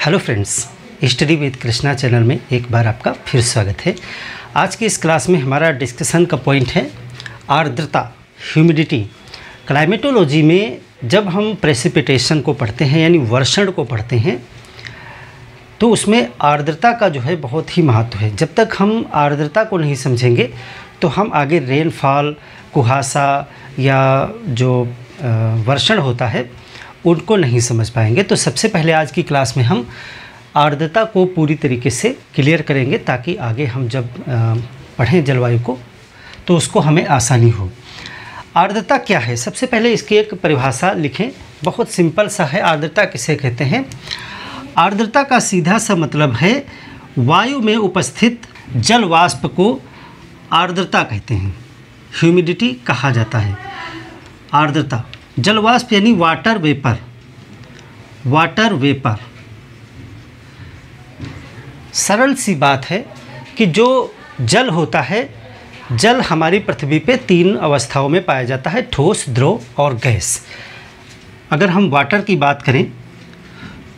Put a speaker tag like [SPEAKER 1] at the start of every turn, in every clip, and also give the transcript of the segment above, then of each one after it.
[SPEAKER 1] Hello friends, study with Krishna channel में एक बार आपका फिर स्वागत है। आज की इस क्लास में हमारा डिस्कशन का पॉइंट है आर्द्रता, ह्यूमिडिटी। क्लाइमेटोलॉजी में जब हम प्रेसिपिटेशन को पढ़ते हैं यानी वर्षण को पढ़ते हैं तो उसमें आर्द्रता का जो है बहुत ही महत्व है। जब तक हम आर्द्रता को नहीं समझेंगे तो हम आगे रेनफॉल, कुहासा या जो वर्षण होता है उनको नहीं समझ पाएंगे। तो सबसे पहले आज की क्लास में हम आर्द्रता को पूरी तरीके से क्लियर करेंगे ताकि आगे हम जब पढ़ें जलवायु को तो उसको हमें आसानी हो। आर्द्रता क्या है? सबसे पहले इसकी एक परिभाषा लिखें, बहुत सिंपल सा है। आर्द्रता किसे कहते हैं? आर्द्रता का सीधा सा मतलब है वायु में उपस्थित जल वाष्प को आर्द्रता कहते हैं, ह्यूमिडिटी कहा जाता है। आर्द्रता जल वाष्प यानी वाटर वेपर, वाटर वेपर। सरल सी बात है कि जो जल होता है, जल हमारी पृथ्वी पे 3 अवस्थाओं में पाया जाता है, ठोस, द्रव और गैस। अगर हम वाटर की बात करें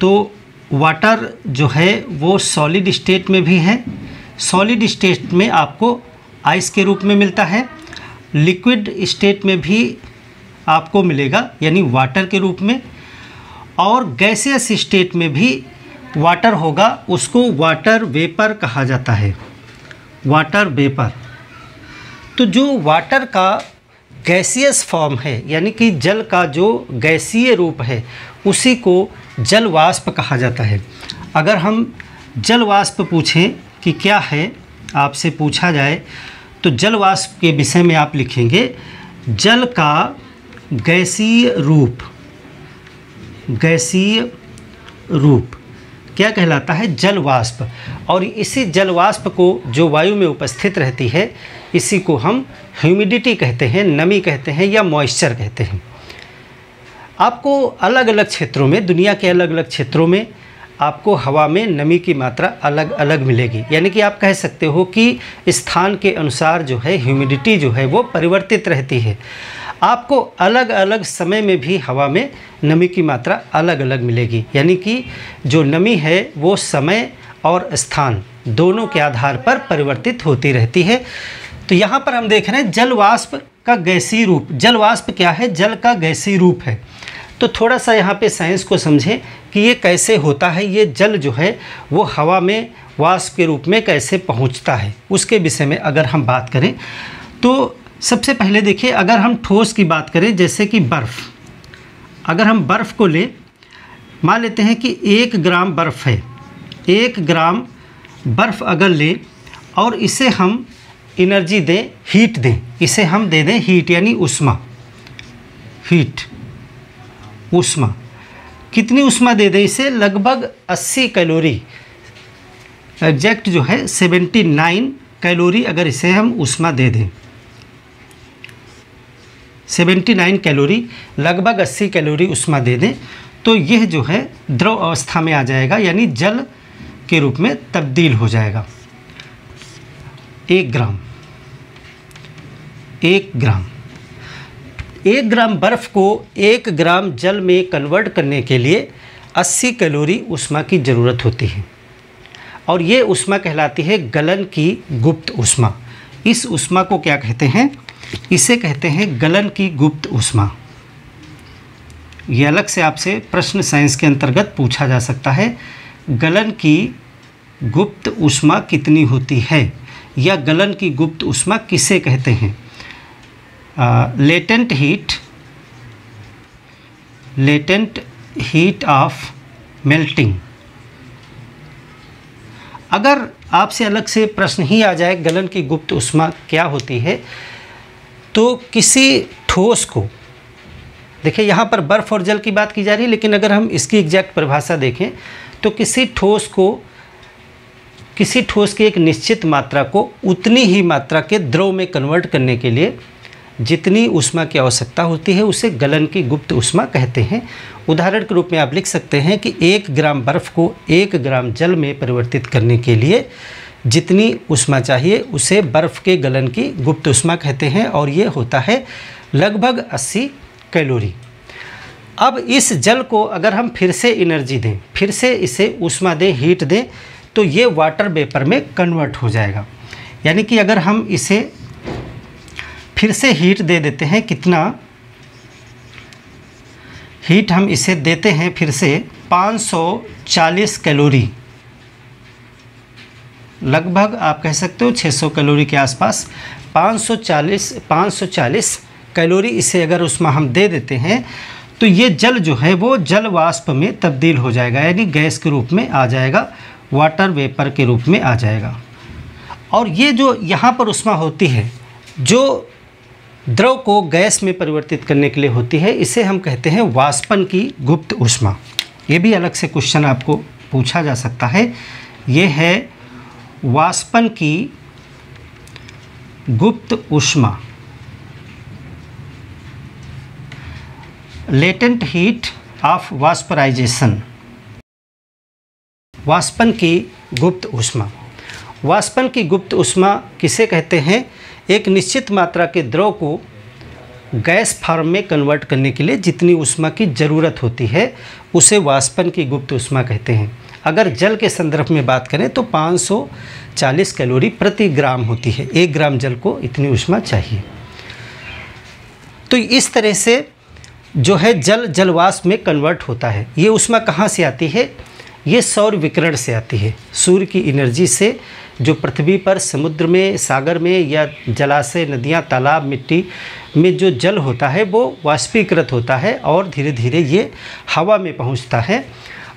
[SPEAKER 1] तो वाटर जो है वो सॉलिड स्टेट में भी है। सॉलिड स्टेट में आपको आइस के रूप में मिलता है, लिक्विड स्टेट में भी आपको मिलेगा यानी वाटर के रूप में, और गैसियस स्टेट में भी वाटर होगा, उसको वाटर वेपर कहा जाता है, वाटर वेपर। तो जो वाटर का गैसियस फॉर्म है यानी कि जल का जो गैसीय रूप है उसी को जल वाष्प कहा जाता है। अगर हम जल वाष्प पूछें कि क्या है, आपसे पूछा जाए तो जल वाष्प के विषय में आप लिखेंगे जल का गैसीय रूप। गैसीय रूप क्या कहलाता है? जल वाष्प। और इसी जल वाष्प को जो वायु में उपस्थित रहती है इसी को हम ह्यूमिडिटी कहते हैं, नमी कहते हैं या मॉइस्चर कहते हैं। आपको अलग अलग क्षेत्रों में, दुनिया के अलग अलग क्षेत्रों में आपको हवा में नमी की मात्रा अलग अलग मिलेगी। यानी कि आप कह सकते हो कि स्थान के अनुसार जो है ह्यूमिडिटी जो है वो परिवर्तित रहती है। आपको अलग अलग समय में भी हवा में नमी की मात्रा अलग अलग मिलेगी। यानी कि जो नमी है वो समय और स्थान दोनों के आधार पर परिवर्तित होती रहती है। तो यहाँ पर हम देख रहे हैं जल वाष्प का गैसीय रूप। जल वाष्प क्या है? जल का गैसीय रूप है। तो थोड़ा सा यहाँ पे साइंस को समझें कि ये कैसे होता है, ये जल जो है वो हवा में वाष्प के रूप में कैसे पहुँचता है, उसके विषय में अगर हम बात करें तो सबसे पहले देखिए, अगर हम ठोस की बात करें जैसे कि बर्फ़, अगर हम बर्फ़ को ले, मान लेते हैं कि 1 ग्राम बर्फ़ है, 1 ग्राम बर्फ़ अगर ले और इसे हम एनर्जी दें, हीट दें, इसे हम दे दें हीट यानी उष्मा, हीट, उष्मा। कितनी उष्मा दे दें इसे? लगभग 80 कैलोरी, एग्जैक्ट जो है 79 कैलोरी अगर इसे हम उष्मा दे दें, 79 कैलोरी, लगभग 80 कैलोरी उष्मा दे दें तो यह जो है द्रव अवस्था में आ जाएगा यानी जल के रूप में तब्दील हो जाएगा। 1 ग्राम, 1 ग्राम, 1 ग्राम बर्फ़ को 1 ग्राम जल में कन्वर्ट करने के लिए 80 कैलोरी उष्मा की ज़रूरत होती है और ये उष्मा कहलाती है गलन की गुप्त उष्मा। इस उष्मा को क्या कहते हैं? इसे कहते हैं गलन की गुप्त उष्मा। ये अलग से आपसे प्रश्न साइंस के अंतर्गत पूछा जा सकता है, गलन की गुप्त उष्मा कितनी होती है या गलन की गुप्त उष्मा किसे कहते हैं? Latent heat, latent heat of melting. अगर आपसे अलग से प्रश्न ही आ जाए गलन की गुप्त उष्मा क्या होती है तो किसी ठोस को, देखिए यहाँ पर बर्फ़ और जल की बात की जा रही है लेकिन अगर हम इसकी एग्जैक्ट परिभाषा देखें तो किसी ठोस की एक निश्चित मात्रा को उतनी ही मात्रा के द्रव में कन्वर्ट करने के लिए जितनी उष्मा की आवश्यकता होती है उसे गलन की गुप्त उष्मा कहते हैं। उदाहरण के रूप में आप लिख सकते हैं कि 1 ग्राम बर्फ़ को 1 ग्राम जल में परिवर्तित करने के लिए जितनी उष्मा चाहिए उसे बर्फ़ के गलन की गुप्त उष्मा कहते हैं और ये होता है लगभग 80 कैलोरी। अब इस जल को अगर हम फिर से एनर्जी दें, फिर से इसे ऊष्मा दें, हीट दें, तो ये वाटर वेपर में कन्वर्ट हो जाएगा। यानी कि अगर हम इसे फिर से हीट दे देते हैं, कितना हीट हम इसे देते हैं फिर से 540 कैलोरी, लगभग आप कह सकते हो 600 कैलोरी के आसपास, 540 कैलोरी इसे अगर ऊष्मा हम दे देते हैं तो ये जल जो है वो जल वाष्प में तब्दील हो जाएगा, यानी गैस के रूप में आ जाएगा, वाटर वेपर के रूप में आ जाएगा। और ये जो यहाँ पर ऊष्मा होती है जो द्रव को गैस में परिवर्तित करने के लिए होती है, इसे हम कहते हैं वाष्पन की गुप्त ऊष्मा। ये भी अलग से क्वेश्चन आपको पूछा जा सकता है। ये है वाष्पन की गुप्त ऊष्मा, लेटेंट हीट ऑफ वाष्पराइजेशन, वाष्पन की गुप्त ऊष्मा। वाष्पन की गुप्त ऊष्मा किसे कहते हैं? एक निश्चित मात्रा के द्रव को गैस फॉर्म में कन्वर्ट करने के लिए जितनी ऊष्मा की ज़रूरत होती है उसे वाष्पन की गुप्त ऊष्मा कहते हैं। अगर जल के संदर्भ में बात करें तो 540 कैलोरी प्रति ग्राम होती है, 1 ग्राम जल को इतनी ऊष्मा चाहिए। तो इस तरह से जो है जल जलवाष्प में कन्वर्ट होता है। ये ऊष्मा कहाँ से आती है? ये सौर विकिरण से आती है, सूर्य की एनर्जी से जो पृथ्वी पर, समुद्र में, सागर में या जलाशय, नदियाँ, तालाब, मिट्टी में जो जल होता है वो वाष्पीकृत होता है और धीरे धीरे ये हवा में पहुँचता है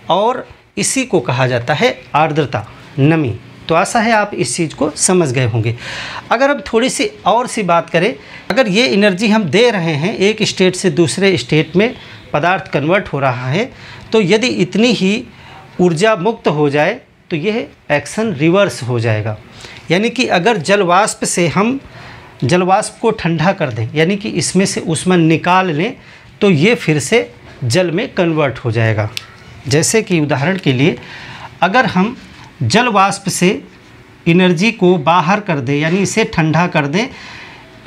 [SPEAKER 1] और इसी को कहा जाता है आर्द्रता, नमी। तो आशा है आप इस चीज़ को समझ गए होंगे। अगर हम थोड़ी सी और सी बात करें, अगर ये एनर्जी हम दे रहे हैं, एक स्टेट से दूसरे स्टेट में पदार्थ कन्वर्ट हो रहा है, तो यदि इतनी ही ऊर्जा मुक्त हो जाए तो यह एक्शन रिवर्स हो जाएगा। यानी कि अगर जलवाष्प से हम जलवाष्प को ठंडा कर दें, यानी कि इसमें से ऊष्मा निकाल लें, तो ये फिर से जल में कन्वर्ट हो जाएगा। जैसे कि उदाहरण के लिए अगर हम जल वाष्प से एनर्जी को बाहर कर दें, यानी इसे ठंडा कर दें,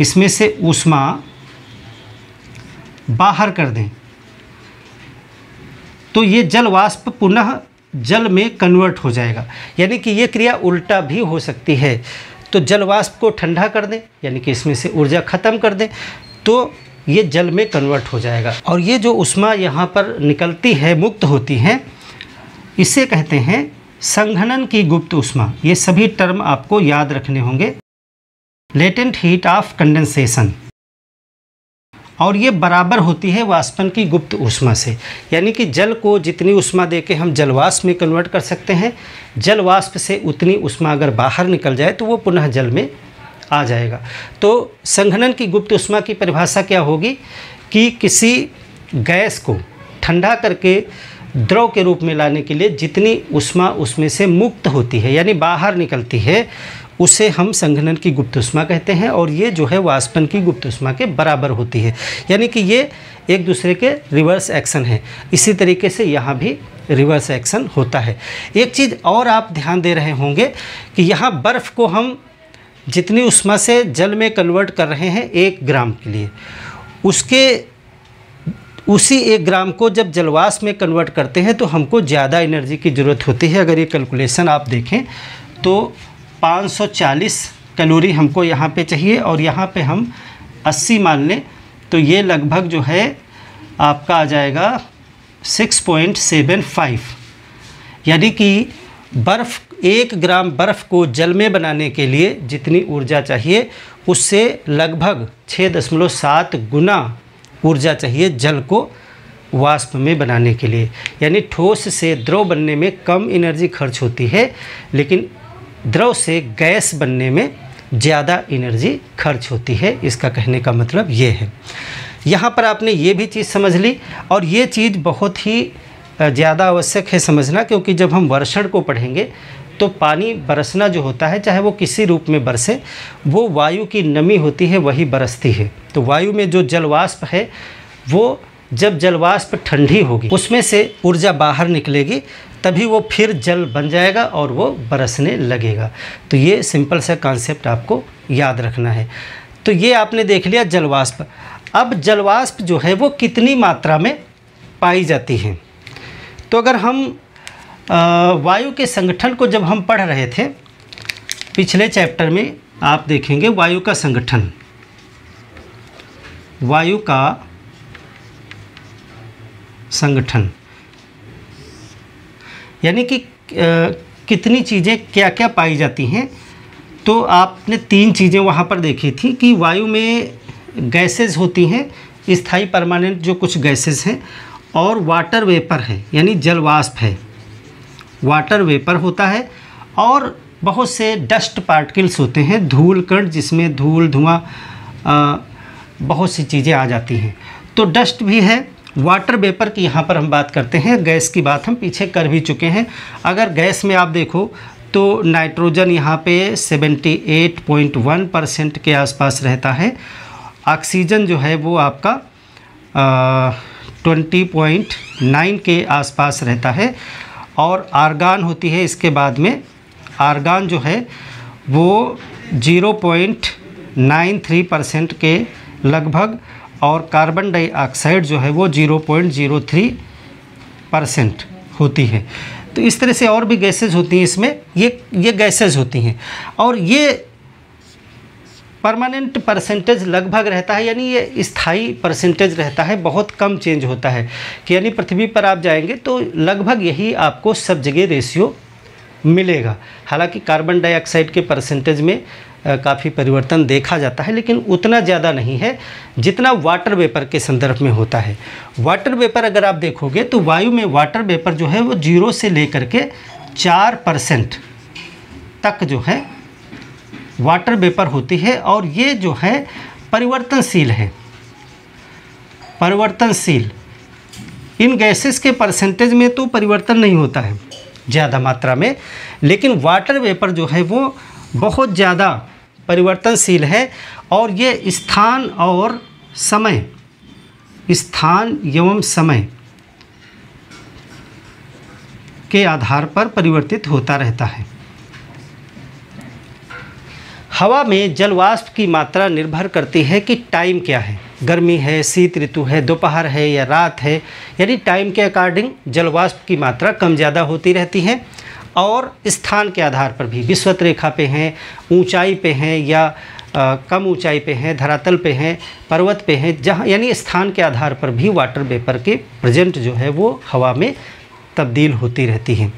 [SPEAKER 1] इसमें से ऊष्मा बाहर कर दें, तो ये जल वाष्प पुनः जल में कन्वर्ट हो जाएगा। यानी कि ये क्रिया उल्टा भी हो सकती है। तो जल वाष्प को ठंडा कर दें, यानी कि इसमें से ऊर्जा ख़त्म कर दें, तो ये जल में कन्वर्ट हो जाएगा। और ये जो ऊष्मा यहाँ पर निकलती है, मुक्त होती है, इसे कहते हैं संघनन की गुप्त ऊष्मा। ये सभी टर्म आपको याद रखने होंगे। लेटेंट हीट ऑफ कंडेंसेशन, और ये बराबर होती है वाष्पन की गुप्त ऊष्मा से। यानी कि जल को जितनी ऊष्मा देके हम जलवाष्प में कन्वर्ट कर सकते हैं, जलवाष्प से उतनी ऊष्मा अगर बाहर निकल जाए तो वो पुनः जल में आ जाएगा। तो संघनन की गुप्त ऊष्मा की परिभाषा क्या होगी कि किसी गैस को ठंडा करके द्रव के रूप में लाने के लिए जितनी ऊष्मा उसमें से मुक्त होती है, यानी बाहर निकलती है, उसे हम संघनन की गुप्त ऊष्मा कहते हैं। और ये जो है वाष्पन की गुप्त ऊष्मा के बराबर होती है। यानी कि ये एक दूसरे के रिवर्स एक्शन है। इसी तरीके से यहाँ भी रिवर्स एक्शन होता है। एक चीज़ और आप ध्यान दे रहे होंगे कि यहाँ बर्फ़ को हम जितनी ऊष्मा से जल में कन्वर्ट कर रहे हैं 1 ग्राम के लिए, उसी 1 ग्राम को जब जलवाष्प में कन्वर्ट करते हैं तो हमको ज़्यादा एनर्जी की ज़रूरत होती है। अगर ये कैलकुलेशन आप देखें तो 540 कैलोरी हमको यहाँ पे चाहिए और यहाँ पे हम 80 मान लें, तो ये लगभग जो है आपका आ जाएगा 6.75। यानी कि बर्फ़ 1 ग्राम बर्फ़ को जल में बनाने के लिए जितनी ऊर्जा चाहिए उससे लगभग 6.7 गुना ऊर्जा चाहिए जल को वाष्प में बनाने के लिए। यानी ठोस से द्रव बनने में कम एनर्जी खर्च होती है, लेकिन द्रव से गैस बनने में ज़्यादा एनर्जी खर्च होती है। इसका कहने का मतलब ये है। यहाँ पर आपने ये भी चीज़ समझ ली, और ये चीज़ बहुत ही ज़्यादा आवश्यक है समझना, क्योंकि जब हम वर्षण को पढ़ेंगे तो पानी बरसना जो होता है, चाहे वो किसी रूप में बरसे, वो वायु की नमी होती है वही बरसती है। तो वायु में जो जलवाष्प है वो जब जलवाष्प ठंडी होगी उसमें से ऊर्जा बाहर निकलेगी, तभी वो फिर जल बन जाएगा और वो बरसने लगेगा। तो ये सिंपल सा कॉन्सेप्ट आपको याद रखना है। तो ये आपने देख लिया जलवाष्प। अब जलवाष्प जो है वो कितनी मात्रा में पाई जाती हैं। तो अगर हम वायु के संगठन को जब हम पढ़ रहे थे पिछले चैप्टर में, आप देखेंगे वायु का संगठन, वायु का संगठन यानी कि कितनी चीज़ें क्या क्या पाई जाती हैं। तो आपने 3 चीज़ें वहाँ पर देखी थी कि वायु में गैसेस होती हैं, स्थायी परमानेंट जो कुछ गैसेस हैं, और वाटर वेपर है यानी जल वाष्प है, वाटर वेपर होता है, और बहुत से डस्ट पार्टिकल्स होते हैं, धूल कण, जिसमें धूल धुआं बहुत सी चीज़ें आ जाती हैं। तो डस्ट भी है। वाटर वेपर की यहाँ पर हम बात करते हैं, गैस की बात हम पीछे कर भी चुके हैं। अगर गैस में आप देखो तो नाइट्रोजन यहाँ पे 78.1% के आसपास रहता है, ऑक्सीजन जो है वो आपका 20.9 के आसपास रहता है, और आर्गान होती है इसके बाद में, आर्गान जो है वो 0.93% के लगभग, और कार्बन डाइऑक्साइड जो है वो 0.03% होती है। तो इस तरह से और भी गैसेज होती हैं इसमें, ये गैसेज होती हैं, और ये परमानेंट परसेंटेज लगभग रहता है, यानी ये स्थायी परसेंटेज रहता है, बहुत कम चेंज होता है। कि यानी पृथ्वी पर आप जाएंगे तो लगभग यही आपको सब जगह रेशियो मिलेगा। हालांकि कार्बन डाइऑक्साइड के परसेंटेज में काफ़ी परिवर्तन देखा जाता है, लेकिन उतना ज़्यादा नहीं है जितना वाटर वेपर के संदर्भ में होता है। वाटर वेपर अगर आप देखोगे तो वायु में वाटर वेपर जो है वो 0 से लेकर के 4% तक जो है वाटर वेपर होती है, और ये जो है परिवर्तनशील है, परिवर्तनशील। इन गैसेस के परसेंटेज में तो परिवर्तन नहीं होता है ज़्यादा मात्रा में, लेकिन वाटर वेपर जो है वो बहुत ज़्यादा परिवर्तनशील है, और ये स्थान और समय, स्थान एवं समय के आधार पर परिवर्तित होता रहता है। हवा में जल वाष्प की मात्रा निर्भर करती है कि टाइम क्या है, गर्मी है, शीत ऋतु है, दोपहर है या रात है, यानी टाइम के अकॉर्डिंग जल वाष्प की मात्रा कम ज़्यादा होती रहती है। और स्थान के आधार पर भी, विषुवत रेखा पे हैं, ऊंचाई पे हैं या कम ऊंचाई पे हैं, धरातल पे हैं, पर्वत पे हैं, जहाँ यानी स्थान के आधार पर भी वाटर वेपर के प्रेजेंट जो है वो हवा में तब्दील होती रहती हैं।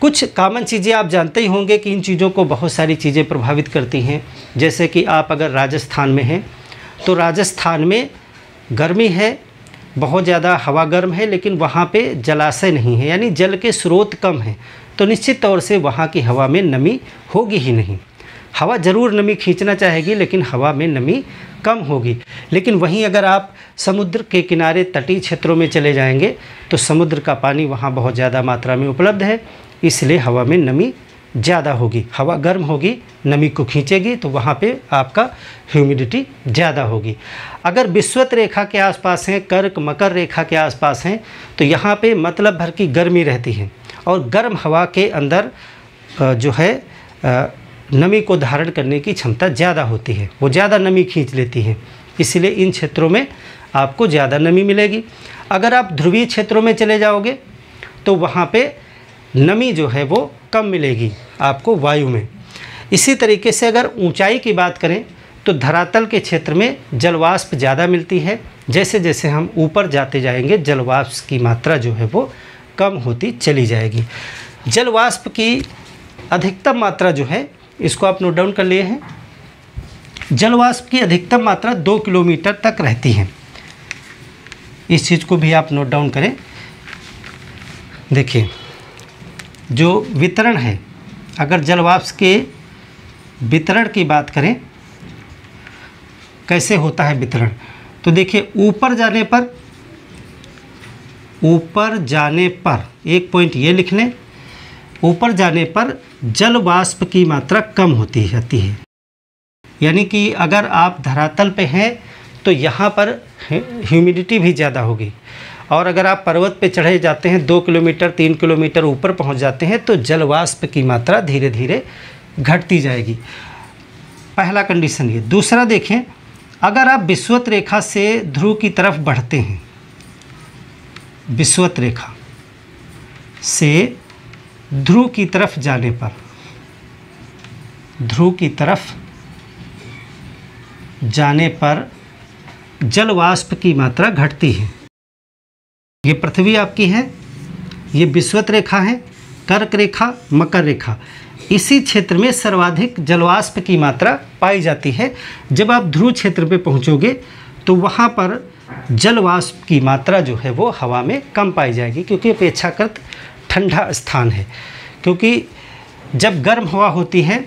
[SPEAKER 1] कुछ कॉमन चीज़ें आप जानते ही होंगे कि इन चीज़ों को बहुत सारी चीज़ें प्रभावित करती हैं। जैसे कि आप अगर राजस्थान में हैं तो राजस्थान में गर्मी है, बहुत ज़्यादा हवा गर्म है, लेकिन वहाँ पे जलाशय नहीं है, यानी जल के स्रोत कम हैं, तो निश्चित तौर से वहाँ की हवा में नमी होगी ही नहीं। हवा ज़रूर नमी खींचना चाहेगी, लेकिन हवा में नमी कम होगी। लेकिन वहीं अगर आप समुद्र के किनारे तटीय क्षेत्रों में चले जाएंगे तो समुद्र का पानी वहाँ बहुत ज़्यादा मात्रा में उपलब्ध है, इसलिए हवा में नमी ज़्यादा होगी। हवा गर्म होगी, नमी को खींचेगी, तो वहाँ पे आपका ह्यूमिडिटी ज़्यादा होगी। अगर विषुवत रेखा के आसपास हैं, कर्क मकर रेखा के आसपास हैं, तो यहाँ पे मतलब भर की गर्मी रहती है, और गर्म हवा के अंदर जो है नमी को धारण करने की क्षमता ज़्यादा होती है, वो ज़्यादा नमी खींच लेती है, इसलिए इन क्षेत्रों में आपको ज़्यादा नमी मिलेगी। अगर आप ध्रुवीय क्षेत्रों में चले जाओगे तो वहाँ पे नमी जो है वो कम मिलेगी आपको वायु में। इसी तरीके से अगर ऊंचाई की बात करें तो धरातल के क्षेत्र में जलवाष्प ज़्यादा मिलती है। जैसे जैसे हम ऊपर जाते जाएंगे जलवाष्प की मात्रा जो है वो कम होती चली जाएगी। जलवाष्प की अधिकतम मात्रा जो है, इसको आप नोट डाउन कर लिए हैं, जलवाष्प की अधिकतम मात्रा 2 किलोमीटर तक रहती है। इस चीज़ को भी आप नोट डाउन करें। देखिए जो वितरण है, अगर जलवाष्प के वितरण की बात करें कैसे होता है वितरण, तो देखिए ऊपर जाने पर एक पॉइंट ये लिख लें, ऊपर जाने पर जल वाष्प की मात्रा कम होती जाती है। यानी कि अगर आप धरातल पे हैं तो यहाँ पर ह्यूमिडिटी भी ज़्यादा होगी, और अगर आप पर्वत पे चढ़े जाते हैं 2 किलोमीटर 3 किलोमीटर ऊपर पहुँच जाते हैं तो जल वाष्प की मात्रा धीरे धीरे घटती जाएगी। पहला कंडीशन ये। दूसरा देखें, अगर आप विषुवत रेखा से ध्रुव की तरफ बढ़ते हैं, विषुवत रेखा से ध्रुव की तरफ जाने पर, ध्रुव की तरफ जाने पर जल वाष्प की मात्रा घटती है। ये पृथ्वी आपकी है, ये विषुवत रेखा है, कर्क रेखा, मकर रेखा, इसी क्षेत्र में सर्वाधिक जलवाष्प की मात्रा पाई जाती है। जब आप ध्रुव क्षेत्र पे पहुंचोगे तो वहाँ पर जलवाष्प की मात्रा जो है वो हवा में कम पाई जाएगी, क्योंकि अपेक्षाकृत ठंडा स्थान है। क्योंकि जब गर्म हवा होती है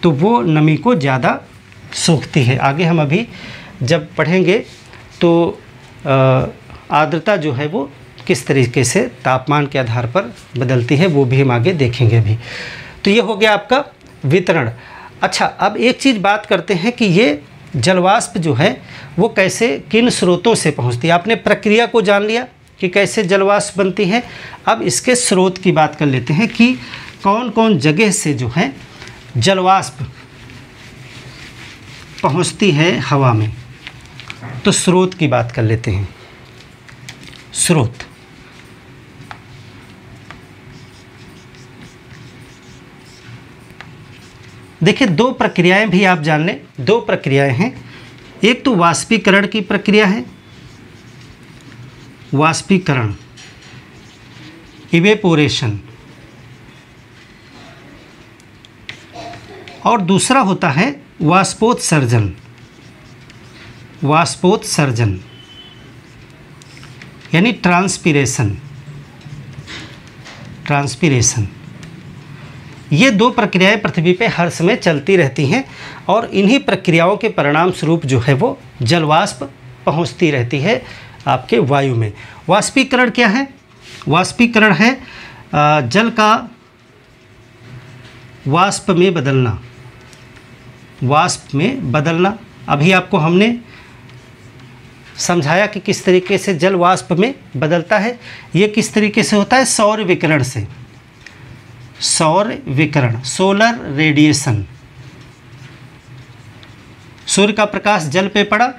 [SPEAKER 1] तो वो नमी को ज़्यादा सोखती है। आगे हम अभी जब पढ़ेंगे तो आर्द्रता जो है वो किस तरीके से तापमान के आधार पर बदलती है वो भी हम आगे देखेंगे अभी। तो ये हो गया आपका वितरण। अच्छा, अब एक चीज़ बात करते हैं कि ये जलवाष्प जो है वो कैसे, किन स्रोतों से पहुंचती है। आपने प्रक्रिया को जान लिया कि कैसे जलवाष्प बनती है। अब इसके स्रोत की बात कर लेते हैं कि कौन कौन जगह से जो है जलवाष्प पहुंचती है हवा में। तो स्रोत की बात कर लेते हैं। स्रोत, देखिए दो प्रक्रियाएं भी आप जान लें, दो प्रक्रियाएं हैं। एक तो वाष्पीकरण की प्रक्रिया है, वाष्पीकरण, इवेपोरेशन, और दूसरा होता है वाष्पोत्सर्जन, वाष्पोत्सर्जन यानी ट्रांसपीरेशन, ट्रांसपीरेशन। ये दो प्रक्रियाएं पृथ्वी पे हर समय चलती रहती हैं और इन्हीं प्रक्रियाओं के परिणाम स्वरूप जो है वो जलवाष्प पहुंचती रहती है आपके वायु में। वाष्पीकरण क्या है? वाष्पीकरण है जल का वाष्प में बदलना, वाष्प में बदलना। अभी आपको हमने समझाया कि किस तरीके से जल वाष्प में बदलता है। ये किस तरीके से होता है? सौर विकिरण से, सौर विकिरण, सोलर रेडिएशन। सूर्य का प्रकाश जल पे पड़ा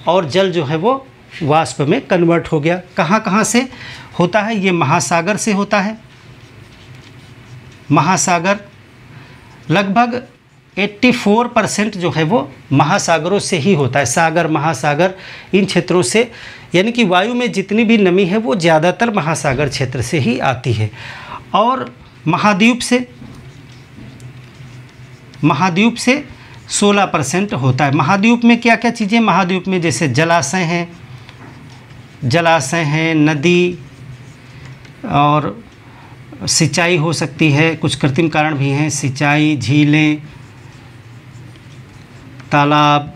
[SPEAKER 1] और जल जो है वो वाष्प में कन्वर्ट हो गया। कहाँ कहाँ से होता है? ये महासागर से होता है। महासागर लगभग 84% जो है वो महासागरों से ही होता है। सागर, महासागर, इन क्षेत्रों से, यानी कि वायु में जितनी भी नमी है वो ज़्यादातर महासागर क्षेत्र से ही आती है। और महाद्वीप से, महाद्वीप से 16% होता है। महाद्वीप में क्या क्या चीज़ें? महाद्वीप में जैसे जलाशय हैं, जलाशय हैं, नदी और सिंचाई हो सकती है, कुछ कृत्रिम कारण भी हैं, सिंचाई, झीलें, तालाब,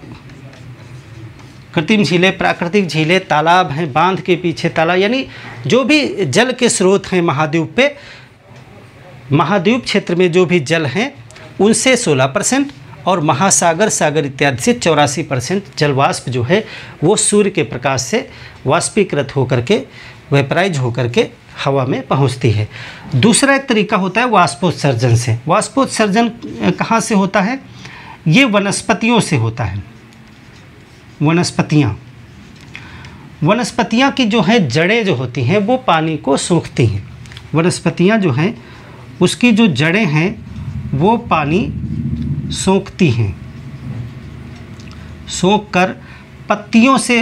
[SPEAKER 1] कृत्रिम झीलें, प्राकृतिक झीलें, तालाब हैं, बांध के पीछे तालाब, यानी जो भी जल के स्रोत हैं महाद्वीप पे, महाद्वीप क्षेत्र में जो भी जल हैं उनसे 16% और महासागर, सागर इत्यादि से 84% जलवाष्प जो है वो सूर्य के प्रकाश से वाष्पीकृत होकर के, वेपराइज होकर के हवा में पहुंचती है। दूसरा एक तरीका होता है वाष्पोत्सर्जन से। वाष्पोत्सर्जन कहाँ से होता है? ये वनस्पतियों से होता है। वनस्पतियाँ, वनस्पतियाँ की जो है जड़ें जो होती हैं वो पानी को सोखती हैं। वनस्पतियाँ जो हैं उसकी जो जड़ें हैं वो पानी सोखती हैं, सोख कर पत्तियों से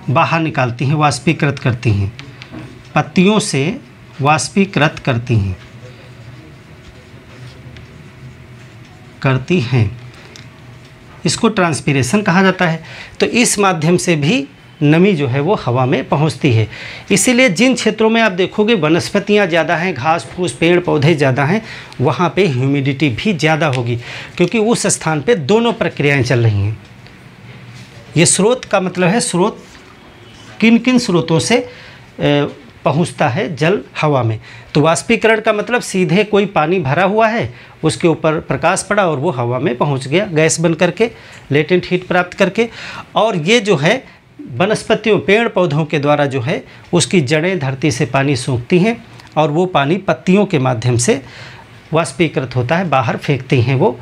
[SPEAKER 1] बाहर निकालती हैं, वाष्पीकृत करती हैं, पत्तियों से वाष्पीकृत करती हैं, करती हैं। इसको ट्रांसपीरेशन कहा जाता है। तो इस माध्यम से भी नमी जो है वो हवा में पहुंचती है। इसीलिए जिन क्षेत्रों में आप देखोगे वनस्पतियां ज़्यादा हैं, घास फूस, पेड़ पौधे ज़्यादा हैं, वहाँ पे ह्यूमिडिटी भी ज़्यादा होगी, क्योंकि उस स्थान पे दोनों प्रक्रियाएं चल रही हैं। ये स्रोत का मतलब है स्रोत, किन किन स्रोतों से पहुंचता है जल हवा में। तो वाष्पीकरण का मतलब सीधे कोई पानी भरा हुआ है, उसके ऊपर प्रकाश पड़ा और वो हवा में पहुंच गया गैस बन करके, लेटेंट हीट प्राप्त करके। और ये जो है वनस्पतियों, पेड़ पौधों के द्वारा जो है उसकी जड़ें धरती से पानी सोखती हैं और वो पानी पत्तियों के माध्यम से वाष्पीकृत होता है, बाहर फेंकती हैं, वो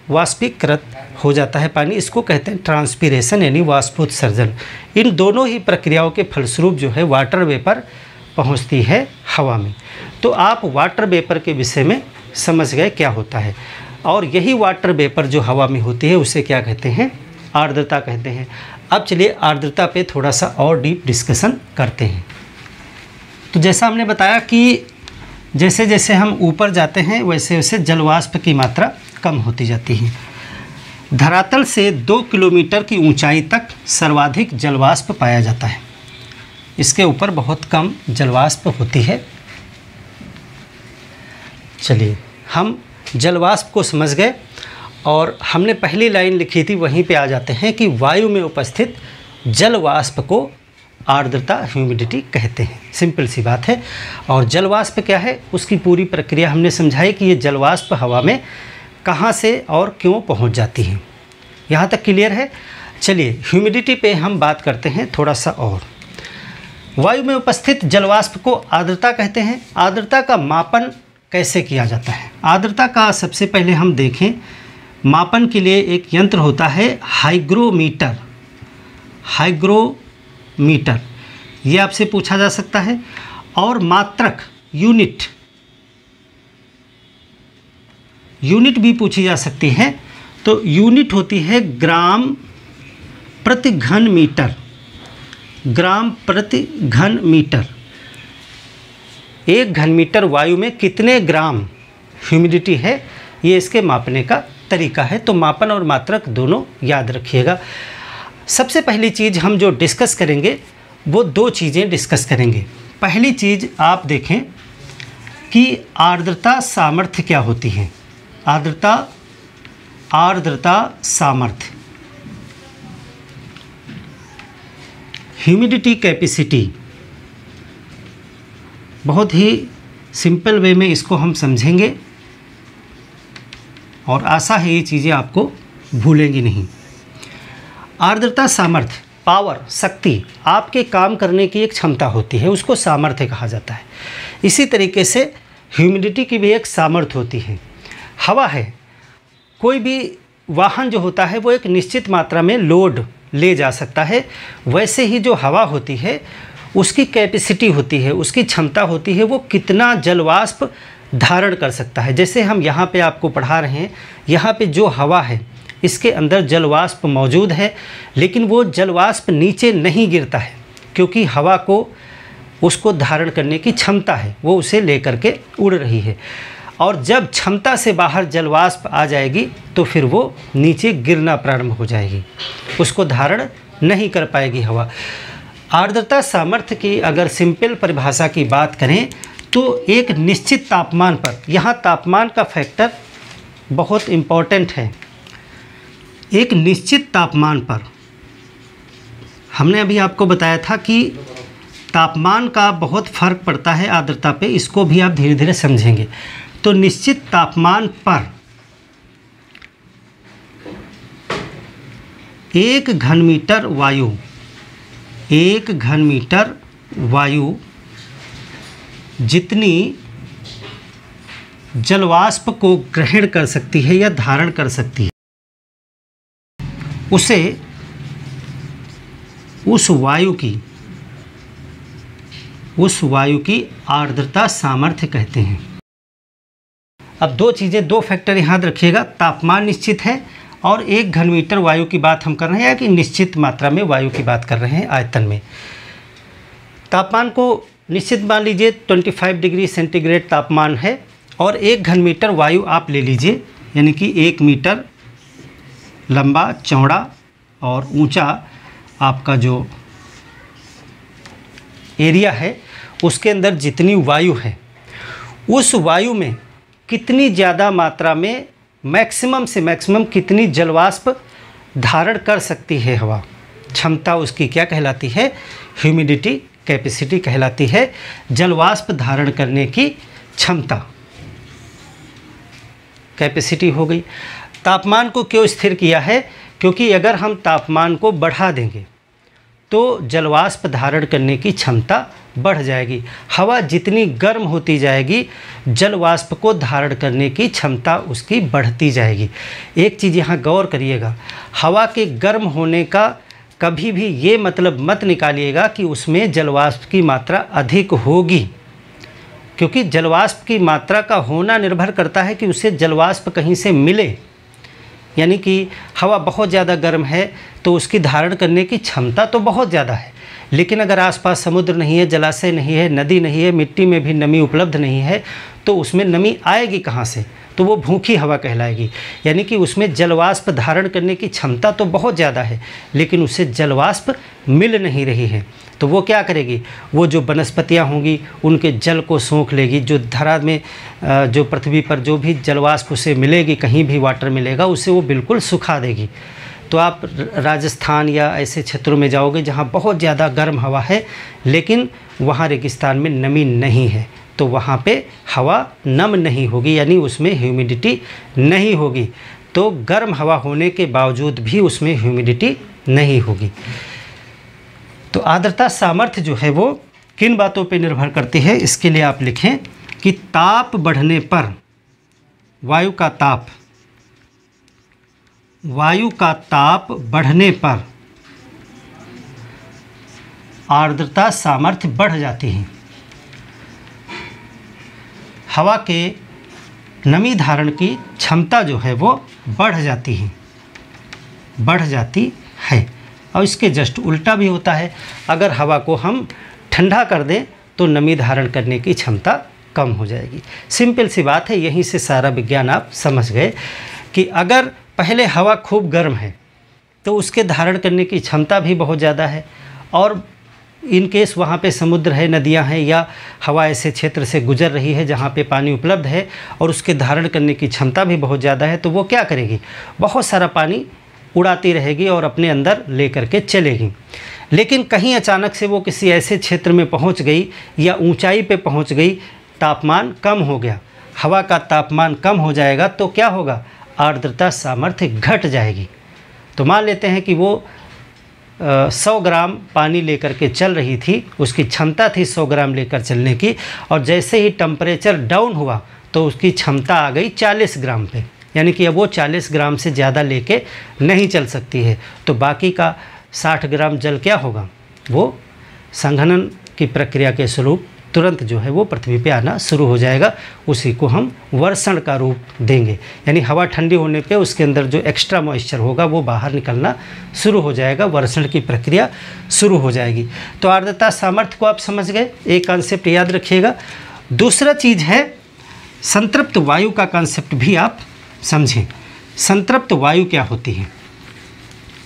[SPEAKER 1] वाष्पीकृत हो जाता है पानी। इसको कहते हैं ट्रांसपीरेशन यानी वाष्पोत्सर्जन। इन दोनों ही प्रक्रियाओं के फलस्वरूप जो है वाटर वेपर पहुंचती है हवा में। तो आप वाटर वेपर के विषय में समझ गए क्या होता है। और यही वाटर वेपर जो हवा में होती है उसे क्या कहते हैं? आर्द्रता कहते हैं। अब चलिए आर्द्रता पे थोड़ा सा और डीप डिस्कशन करते हैं। तो जैसा हमने बताया कि जैसे जैसे हम ऊपर जाते हैं वैसे वैसे जलवाष्प की मात्रा कम होती जाती है। धरातल से 2 किलोमीटर की ऊंचाई तक सर्वाधिक जलवाष्प पाया जाता है। इसके ऊपर बहुत कम जलवाष्प होती है। चलिए हम जलवाष्प को समझ गए और हमने पहली लाइन लिखी थी, वहीं पे आ जाते हैं कि वायु में उपस्थित जलवाष्प को आर्द्रता ह्यूमिडिटी कहते हैं। सिंपल सी बात है। और जलवाष्प क्या है उसकी पूरी प्रक्रिया हमने समझाई कि ये जलवाष्प हवा में कहाँ से और क्यों पहुँच जाती है। यहाँ तक क्लियर है। चलिए ह्यूमिडिटी पे हम बात करते हैं थोड़ा सा और। वायु में उपस्थित जलवाष्प को आर्द्रता कहते हैं। आर्द्रता का मापन कैसे किया जाता है? आर्द्रता का सबसे पहले हम देखें, मापन के लिए एक यंत्र होता है हाइग्रोमीटर। हाइग्रोमीटर ये आपसे पूछा जा सकता है। और मात्रक यूनिट भी पूछी जा सकती है। तो यूनिट होती है ग्राम प्रति घन मीटर। ग्राम प्रति घन मीटर। 1 घन मीटर वायु में कितने ग्राम ह्यूमिडिटी है, ये इसके मापने का तरीका है। तो मापन और मात्रक दोनों याद रखिएगा। सबसे पहली चीज़ हम जो डिस्कस करेंगे वो 2 चीज़ें डिस्कस करेंगे। पहली चीज़ आप देखें कि आर्द्रता सामर्थ्य क्या होती है। आर्द्रता सामर्थ्य, ह्यूमिडिटी कैपेसिटी। बहुत ही सिंपल वे में इसको हम समझेंगे और आशा है ये चीज़ें आपको भूलेंगी नहीं। आर्द्रता सामर्थ्य, पावर, शक्ति, आपके काम करने की एक क्षमता होती है, उसको सामर्थ्य कहा जाता है। इसी तरीके से ह्यूमिडिटी की भी एक सामर्थ्य होती है। हवा है, कोई भी वाहन जो होता है वो एक निश्चित मात्रा में लोड ले जा सकता है। वैसे ही जो हवा होती है उसकी कैपेसिटी होती है, उसकी क्षमता होती है, वो कितना जलवाष्प धारण कर सकता है। जैसे हम यहाँ पे आपको पढ़ा रहे हैं, यहाँ पे जो हवा है इसके अंदर जलवाष्प मौजूद है, लेकिन वो जलवाष्प नीचे नहीं गिरता है क्योंकि हवा को उसको धारण करने की क्षमता है, वो उसे लेकर के उड़ रही है। और जब क्षमता से बाहर जलवाष्प आ जाएगी तो फिर वो नीचे गिरना प्रारंभ हो जाएगी, उसको धारण नहीं कर पाएगी हवा। आर्द्रता सामर्थ्य की अगर सिंपल परिभाषा की बात करें तो एक निश्चित तापमान पर, यहाँ तापमान का फैक्टर बहुत इम्पॉर्टेंट है। एक निश्चित तापमान पर, हमने अभी आपको बताया था कि तापमान का बहुत फ़र्क पड़ता है आर्द्रता पे, इसको भी आप धीरे धीरे समझेंगे। तो निश्चित तापमान पर 1 घन मीटर वायु, 1 घन मीटर वायु जितनी जलवाष्प को ग्रहण कर सकती है या धारण कर सकती है, उसे उस वायु की आर्द्रता सामर्थ्य कहते हैं। अब 2 चीज़ें, 2 फैक्टर याद रखिएगा। तापमान निश्चित है और 1 घन मीटर वायु की बात हम कर रहे हैं या कि निश्चित मात्रा में वायु की बात कर रहे हैं आयतन में। तापमान को निश्चित मान लीजिए 25 डिग्री सेंटीग्रेड तापमान है और 1 घन मीटर वायु आप ले लीजिए, यानी कि 1 मीटर लंबा, चौड़ा और ऊंचा आपका जो एरिया है उसके अंदर जितनी वायु है, उस वायु में कितनी ज़्यादा मात्रा में मैक्सिमम से मैक्सिमम कितनी जलवाष्प धारण कर सकती है हवा, क्षमता उसकी क्या कहलाती है? ह्यूमिडिटी कैपेसिटी कहलाती है। जलवाष्प धारण करने की क्षमता, कैपेसिटी हो गई। तापमान को क्यों स्थिर किया है? क्योंकि अगर हम तापमान को बढ़ा देंगे तो जलवाष्प धारण करने की क्षमता बढ़ जाएगी। हवा जितनी गर्म होती जाएगी जलवाष्प को धारण करने की क्षमता उसकी बढ़ती जाएगी। एक चीज़ यहाँ गौर करिएगा, हवा के गर्म होने का कभी भी ये मतलब मत निकालिएगा कि उसमें जलवाष्प की मात्रा अधिक होगी, क्योंकि जलवाष्प की मात्रा का होना निर्भर करता है कि उसे जलवाष्प कहीं से मिले। यानी कि हवा बहुत ज़्यादा गर्म है तो उसकी धारण करने की क्षमता तो बहुत ज़्यादा है, लेकिन अगर आसपास समुद्र नहीं है, जलाशय नहीं है, नदी नहीं है, मिट्टी में भी नमी उपलब्ध नहीं है, तो उसमें नमी आएगी कहाँ से? तो वो भूखी हवा कहलाएगी। यानी कि उसमें जलवाष्प धारण करने की क्षमता तो बहुत ज़्यादा है, लेकिन उसे जलवाष्प मिल नहीं रही है। तो वो क्या करेगी? वो जो वनस्पतियाँ होंगी उनके जल को सोख लेगी। जो धरा में जो पृथ्वी पर जो भी जलवाष्प उसे मिलेगी, कहीं भी वाटर मिलेगा, उसे वो बिल्कुल सुखा देगी। तो आप राजस्थान या ऐसे क्षेत्रों में जाओगे जहाँ बहुत ज़्यादा गर्म हवा है, लेकिन वहाँ रेगिस्तान में नमी नहीं है, तो वहाँ पे हवा नम नहीं होगी, यानी उसमें ह्यूमिडिटी नहीं होगी। तो गर्म हवा होने के बावजूद भी उसमें ह्यूमिडिटी नहीं होगी। तो आर्द्रता सामर्थ्य जो है वो किन बातों पे निर्भर करती है? इसके लिए आप लिखें कि ताप बढ़ने पर वायु का ताप बढ़ने पर आर्द्रता सामर्थ्य बढ़ जाती है। हवा के नमी धारण की क्षमता जो है वो बढ़ जाती है। और इसके जस्ट उल्टा भी होता है। अगर हवा को हम ठंडा कर दें तो नमी धारण करने की क्षमता कम हो जाएगी। सिंपल सी बात है, यहीं से सारा विज्ञान आप समझ गए कि अगर पहले हवा खूब गर्म है तो उसके धारण करने की क्षमता भी बहुत ज़्यादा है, और इन केस वहाँ पे समुद्र है, नदियाँ हैं, या हवा ऐसे क्षेत्र से गुजर रही है जहाँ पे पानी उपलब्ध है और उसके धारण करने की क्षमता भी बहुत ज़्यादा है, तो वो क्या करेगी? बहुत सारा पानी उड़ाती रहेगी और अपने अंदर ले करके चलेगी। लेकिन कहीं अचानक से वो किसी ऐसे क्षेत्र में पहुँच गई या ऊंचाई पे पहुँच गई, तापमान कम हो गया, हवा का तापमान कम हो जाएगा, तो क्या होगा? आर्द्रता सामर्थ्य घट जाएगी। तो मान लेते हैं कि वो 100 ग्राम पानी लेकर के चल रही थी, उसकी क्षमता थी 100 ग्राम लेकर चलने की, और जैसे ही टेम्परेचर डाउन हुआ तो उसकी क्षमता आ गई 40 ग्राम पे, यानी कि अब वो 40 ग्राम से ज़्यादा लेके नहीं चल सकती है। तो बाकी का 60 ग्राम जल क्या होगा? वो संघनन की प्रक्रिया के स्वरूप तुरंत जो है वो पृथ्वी पे आना शुरू हो जाएगा। उसी को हम वर्षण का रूप देंगे, यानी हवा ठंडी होने पे उसके अंदर जो एक्स्ट्रा मॉइस्चर होगा वो बाहर निकलना शुरू हो जाएगा, वर्षण की प्रक्रिया शुरू हो जाएगी। तो आर्द्रता सामर्थ्य को आप समझ गए, एक कॉन्सेप्ट याद रखिएगा। दूसरा चीज़ है संतृप्त वायु का कॉन्सेप्ट भी आप समझें। संतृप्त वायु क्या होती है?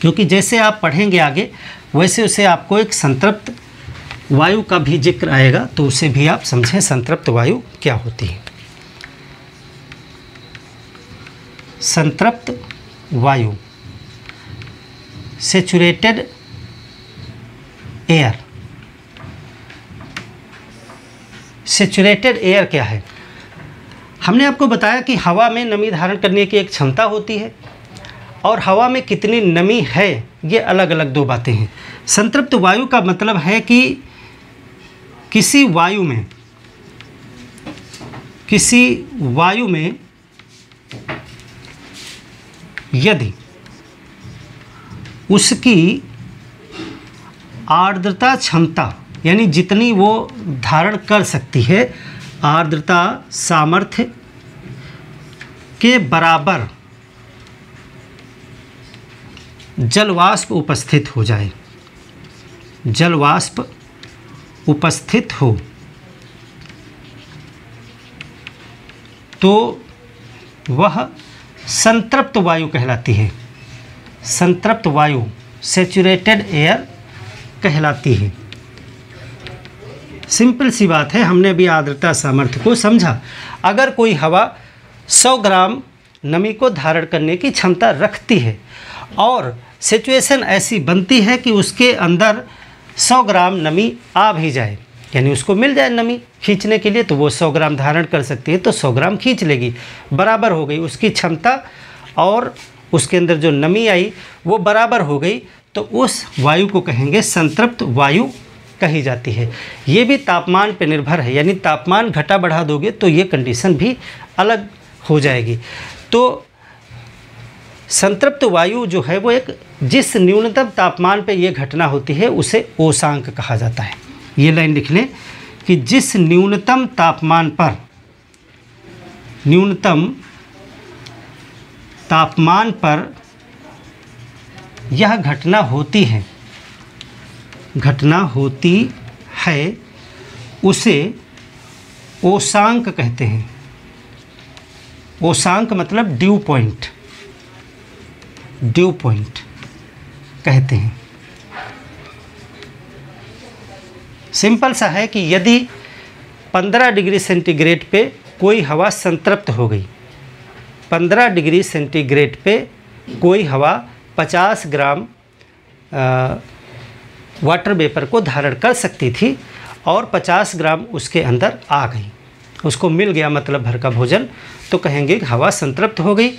[SPEAKER 1] क्योंकि जैसे आप पढ़ेंगे आगे वैसे उसे आपको एक संतृप्त वायु का भी जिक्र आएगा, तो उसे भी आप समझें संतृप्त वायु क्या होती है। संतृप्त वायु, सैचुरेटेड एयर। सैचुरेटेड एयर क्या है? हमने आपको बताया कि हवा में नमी धारण करने की एक क्षमता होती है, और हवा में कितनी नमी है ये अलग अलग दो बातें हैं। संतृप्त वायु का मतलब है कि किसी वायु में यदि उसकी आर्द्रता क्षमता, यानी जितनी वो धारण कर सकती है, आर्द्रता सामर्थ्य के बराबर जलवाष्प उपस्थित हो जाए, जलवाष्प उपस्थित हो, तो वह संतृप्त वायु कहलाती है। संतृप्त वायु, सैचुरेटेड एयर कहलाती है। सिंपल सी बात है, हमने अभी आर्द्रता सामर्थ्य को समझा। अगर कोई हवा 100 ग्राम नमी को धारण करने की क्षमता रखती है और सिचुएशन ऐसी बनती है कि उसके अंदर 100 ग्राम नमी आ भी जाए, यानी उसको मिल जाए नमी खींचने के लिए, तो वो 100 ग्राम धारण कर सकती है, तो 100 ग्राम खींच लेगी, बराबर हो गई उसकी क्षमता, और उसके अंदर जो नमी आई वो बराबर हो गई, तो उस वायु को कहेंगे संतृप्त वायु कही जाती है। ये भी तापमान पर निर्भर है, यानी तापमान घटा बढ़ा दोगे तो ये कंडीशन भी अलग हो जाएगी। तो संतृप्त वायु जो है वो एक जिस न्यूनतम तापमान पे ये घटना होती है उसे ओसांक कहा जाता है। ये लाइन लिख लें कि जिस न्यूनतम तापमान पर यह घटना होती है उसे ओसांक कहते हैं। ओसांक मतलब ड्यू पॉइंट कहते हैं। सिंपल सा है कि यदि 15 डिग्री सेंटीग्रेड पे कोई हवा संतृप्त हो गई, 15 डिग्री सेंटीग्रेड पे कोई हवा 50 ग्राम वाटर वेपर को धारण कर सकती थी और 50 ग्राम उसके अंदर आ गई, उसको मिल गया मतलब भर का भोजन, तो कहेंगे कि हवा संतृप्त हो गई।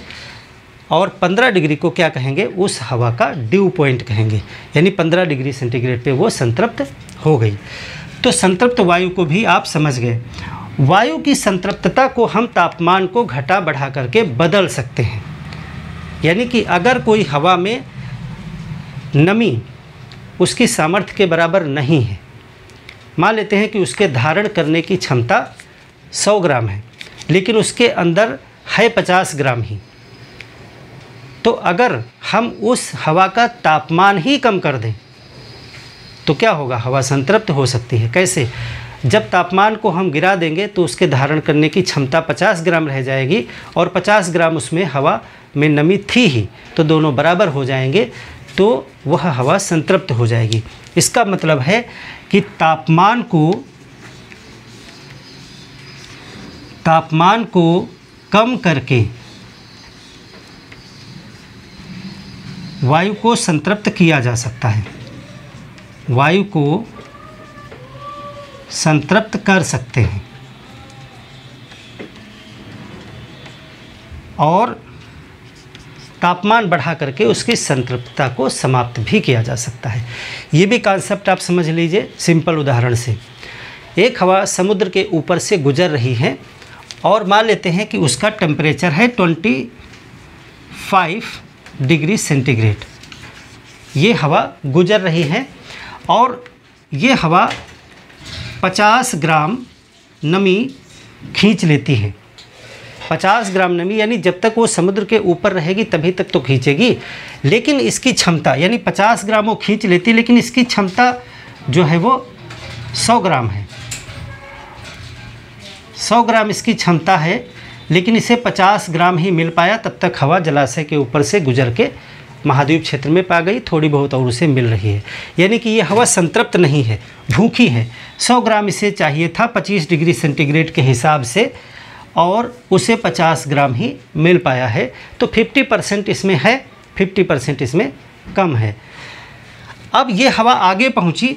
[SPEAKER 1] और 15 डिग्री को क्या कहेंगे, उस हवा का ड्यू पॉइंट कहेंगे, यानी 15 डिग्री सेंटीग्रेड पे वो संतृप्त हो गई। तो संतृप्त वायु को भी आप समझ गए। वायु की संतृप्तता को हम तापमान को घटा बढ़ा करके बदल सकते हैं। यानी कि अगर कोई हवा में नमी उसकी सामर्थ्य के बराबर नहीं है, मान लेते हैं कि उसके धारण करने की क्षमता 100 ग्राम है लेकिन उसके अंदर है 50 ग्राम ही, तो अगर हम उस हवा का तापमान ही कम कर दें तो क्या होगा, हवा संतृप्त हो सकती है। कैसे, जब तापमान को हम गिरा देंगे तो उसके धारण करने की क्षमता 50 ग्राम रह जाएगी और 50 ग्राम उसमें हवा में नमी थी ही, तो दोनों बराबर हो जाएंगे, तो वह हवा संतृप्त हो जाएगी। इसका मतलब है कि तापमान को कम करके वायु को संतृप्त किया जा सकता है, वायु को संतृप्त कर सकते हैं और तापमान बढ़ा करके उसकी संतृप्तता को समाप्त भी किया जा सकता है। ये भी कॉन्सेप्ट आप समझ लीजिए सिंपल उदाहरण से। एक हवा समुद्र के ऊपर से गुजर रही है और मान लेते हैं कि उसका टेम्परेचर है 25 डिग्री सेंटीग्रेड। ये हवा गुजर रही है और ये हवा 50 ग्राम नमी खींच लेती है। 50 ग्राम नमी यानी जब तक वो समुद्र के ऊपर रहेगी तभी तक तो खींचेगी, लेकिन इसकी क्षमता यानी 50 ग्राम वो खींच लेती, लेकिन इसकी क्षमता जो है वो 100 ग्राम है। 100 ग्राम इसकी क्षमता है, लेकिन इसे 50 ग्राम ही मिल पाया, तब तक हवा जलाशय के ऊपर से गुजर के महाद्वीप क्षेत्र में पा गई, थोड़ी बहुत और उसे मिल रही है। यानी कि ये हवा संतृप्त नहीं है, भूखी है। 100 ग्राम इसे चाहिए था 25 डिग्री सेंटीग्रेड के हिसाब से और उसे 50 ग्राम ही मिल पाया है, तो 50% इसमें है, 50% इसमें कम है। अब ये हवा आगे पहुंची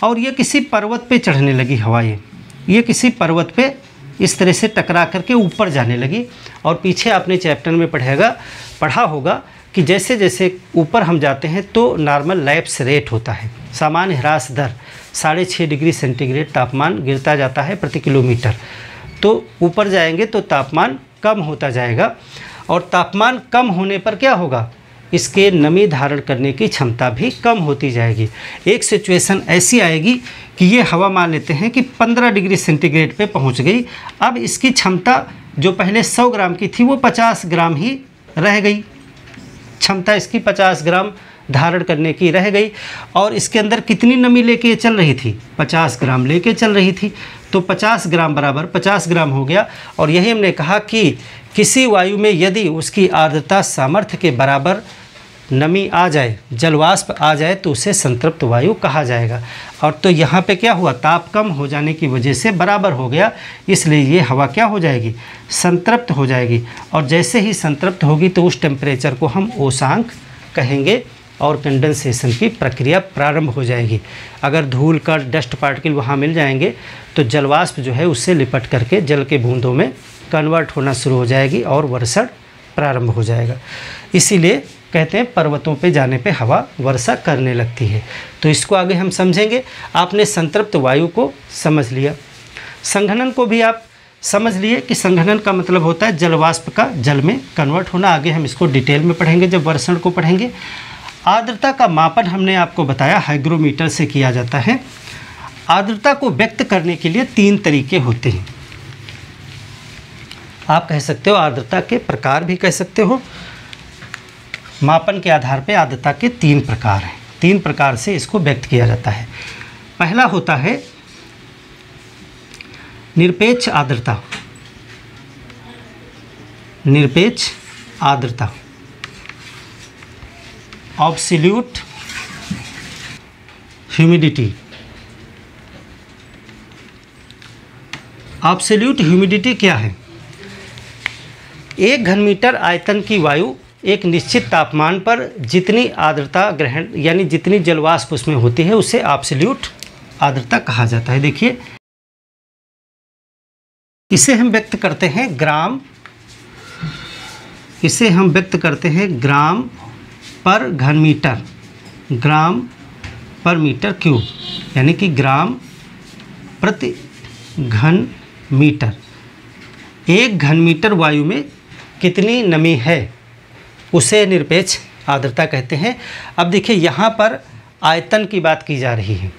[SPEAKER 1] और ये किसी पर्वत पे चढ़ने लगी हवा, ये किसी पर्वत पे इस तरह से टकरा करके ऊपर जाने लगी। और पीछे आपने चैप्टर में पढ़ा होगा कि जैसे जैसे ऊपर हम जाते हैं तो नॉर्मल लैप्स रेट होता है, सामान्य ह्रास दर 6.5 डिग्री सेंटीग्रेड तापमान गिरता जाता है प्रति किलोमीटर। तो ऊपर जाएंगे तो तापमान कम होता जाएगा और तापमान कम होने पर क्या होगा, इसके नमी धारण करने की क्षमता भी कम होती जाएगी। एक सिचुएशन ऐसी आएगी कि ये हवा मान लेते हैं कि 15 डिग्री सेंटीग्रेड पे पहुंच गई। अब इसकी क्षमता जो पहले 100 ग्राम की थी वो 50 ग्राम ही रह गई, क्षमता इसकी 50 ग्राम धारण करने की रह गई। और इसके अंदर कितनी नमी लेके चल रही थी, 50 ग्राम लेके चल रही थी, तो 50 ग्राम बराबर 50 ग्राम हो गया। और यही हमने कहा कि किसी वायु में यदि उसकी आर्द्रता सामर्थ्य के बराबर नमी आ जाए, जलवाष्प आ जाए, तो उसे संतृप्त वायु कहा जाएगा। और तो यहाँ पे क्या हुआ, ताप कम हो जाने की वजह से बराबर हो गया, इसलिए ये हवा क्या हो जाएगी, संतृप्त हो जाएगी। और जैसे ही संतृप्त होगी तो उस टेम्परेचर को हम ओसांक कहेंगे और कंडेंसेशन की प्रक्रिया प्रारंभ हो जाएगी। अगर धूल का डस्ट पार्टिकल वहाँ मिल जाएंगे तो जलवाष्प जो है उससे लिपट करके जल के बूंदों में कन्वर्ट होना शुरू हो जाएगी और वर्षण प्रारंभ हो जाएगा। इसीलिए कहते हैं पर्वतों पे जाने पे हवा वर्षा करने लगती है। तो इसको आगे हम समझेंगे। आपने संतृप्त वायु को समझ लिया, संघनन को भी आप समझ लिए कि संघनन का मतलब होता है जल वाष्प का जल में कन्वर्ट होना। आगे हम इसको डिटेल में पढ़ेंगे जब वर्षण को पढ़ेंगे। आर्द्रता का मापन हमने आपको बताया हाइग्रोमीटर से किया जाता है। आर्द्रता को व्यक्त करने के लिए 3 तरीके होते हैं। आप कह सकते हो आर्द्रता के प्रकार भी कह सकते हो। मापन के आधार पर आर्द्रता के 3 प्रकार हैं। 3 प्रकार से इसको व्यक्त किया जाता है। पहला होता है निरपेक्ष आर्द्रता। निरपेक्ष आर्द्रता, एब्सोल्यूट ह्यूमिडिटी। एब्सोल्यूट ह्यूमिडिटी क्या है? 1 घनमीटर आयतन की वायु एक निश्चित तापमान पर जितनी आर्द्रता ग्रहण यानी जितनी जलवाष्प उसमें होती है उसे एब्सोल्यूट आर्द्रता कहा जाता है। देखिए इसे हम व्यक्त करते हैं ग्राम, इसे हम व्यक्त करते हैं ग्राम पर घन मीटर, ग्राम पर मीटर क्यूब, यानी कि ग्राम प्रति घन मीटर। 1 घन मीटर वायु में कितनी नमी है उसे निरपेक्ष आर्द्रता कहते हैं। अब देखिए यहाँ पर आयतन की बात की जा रही है,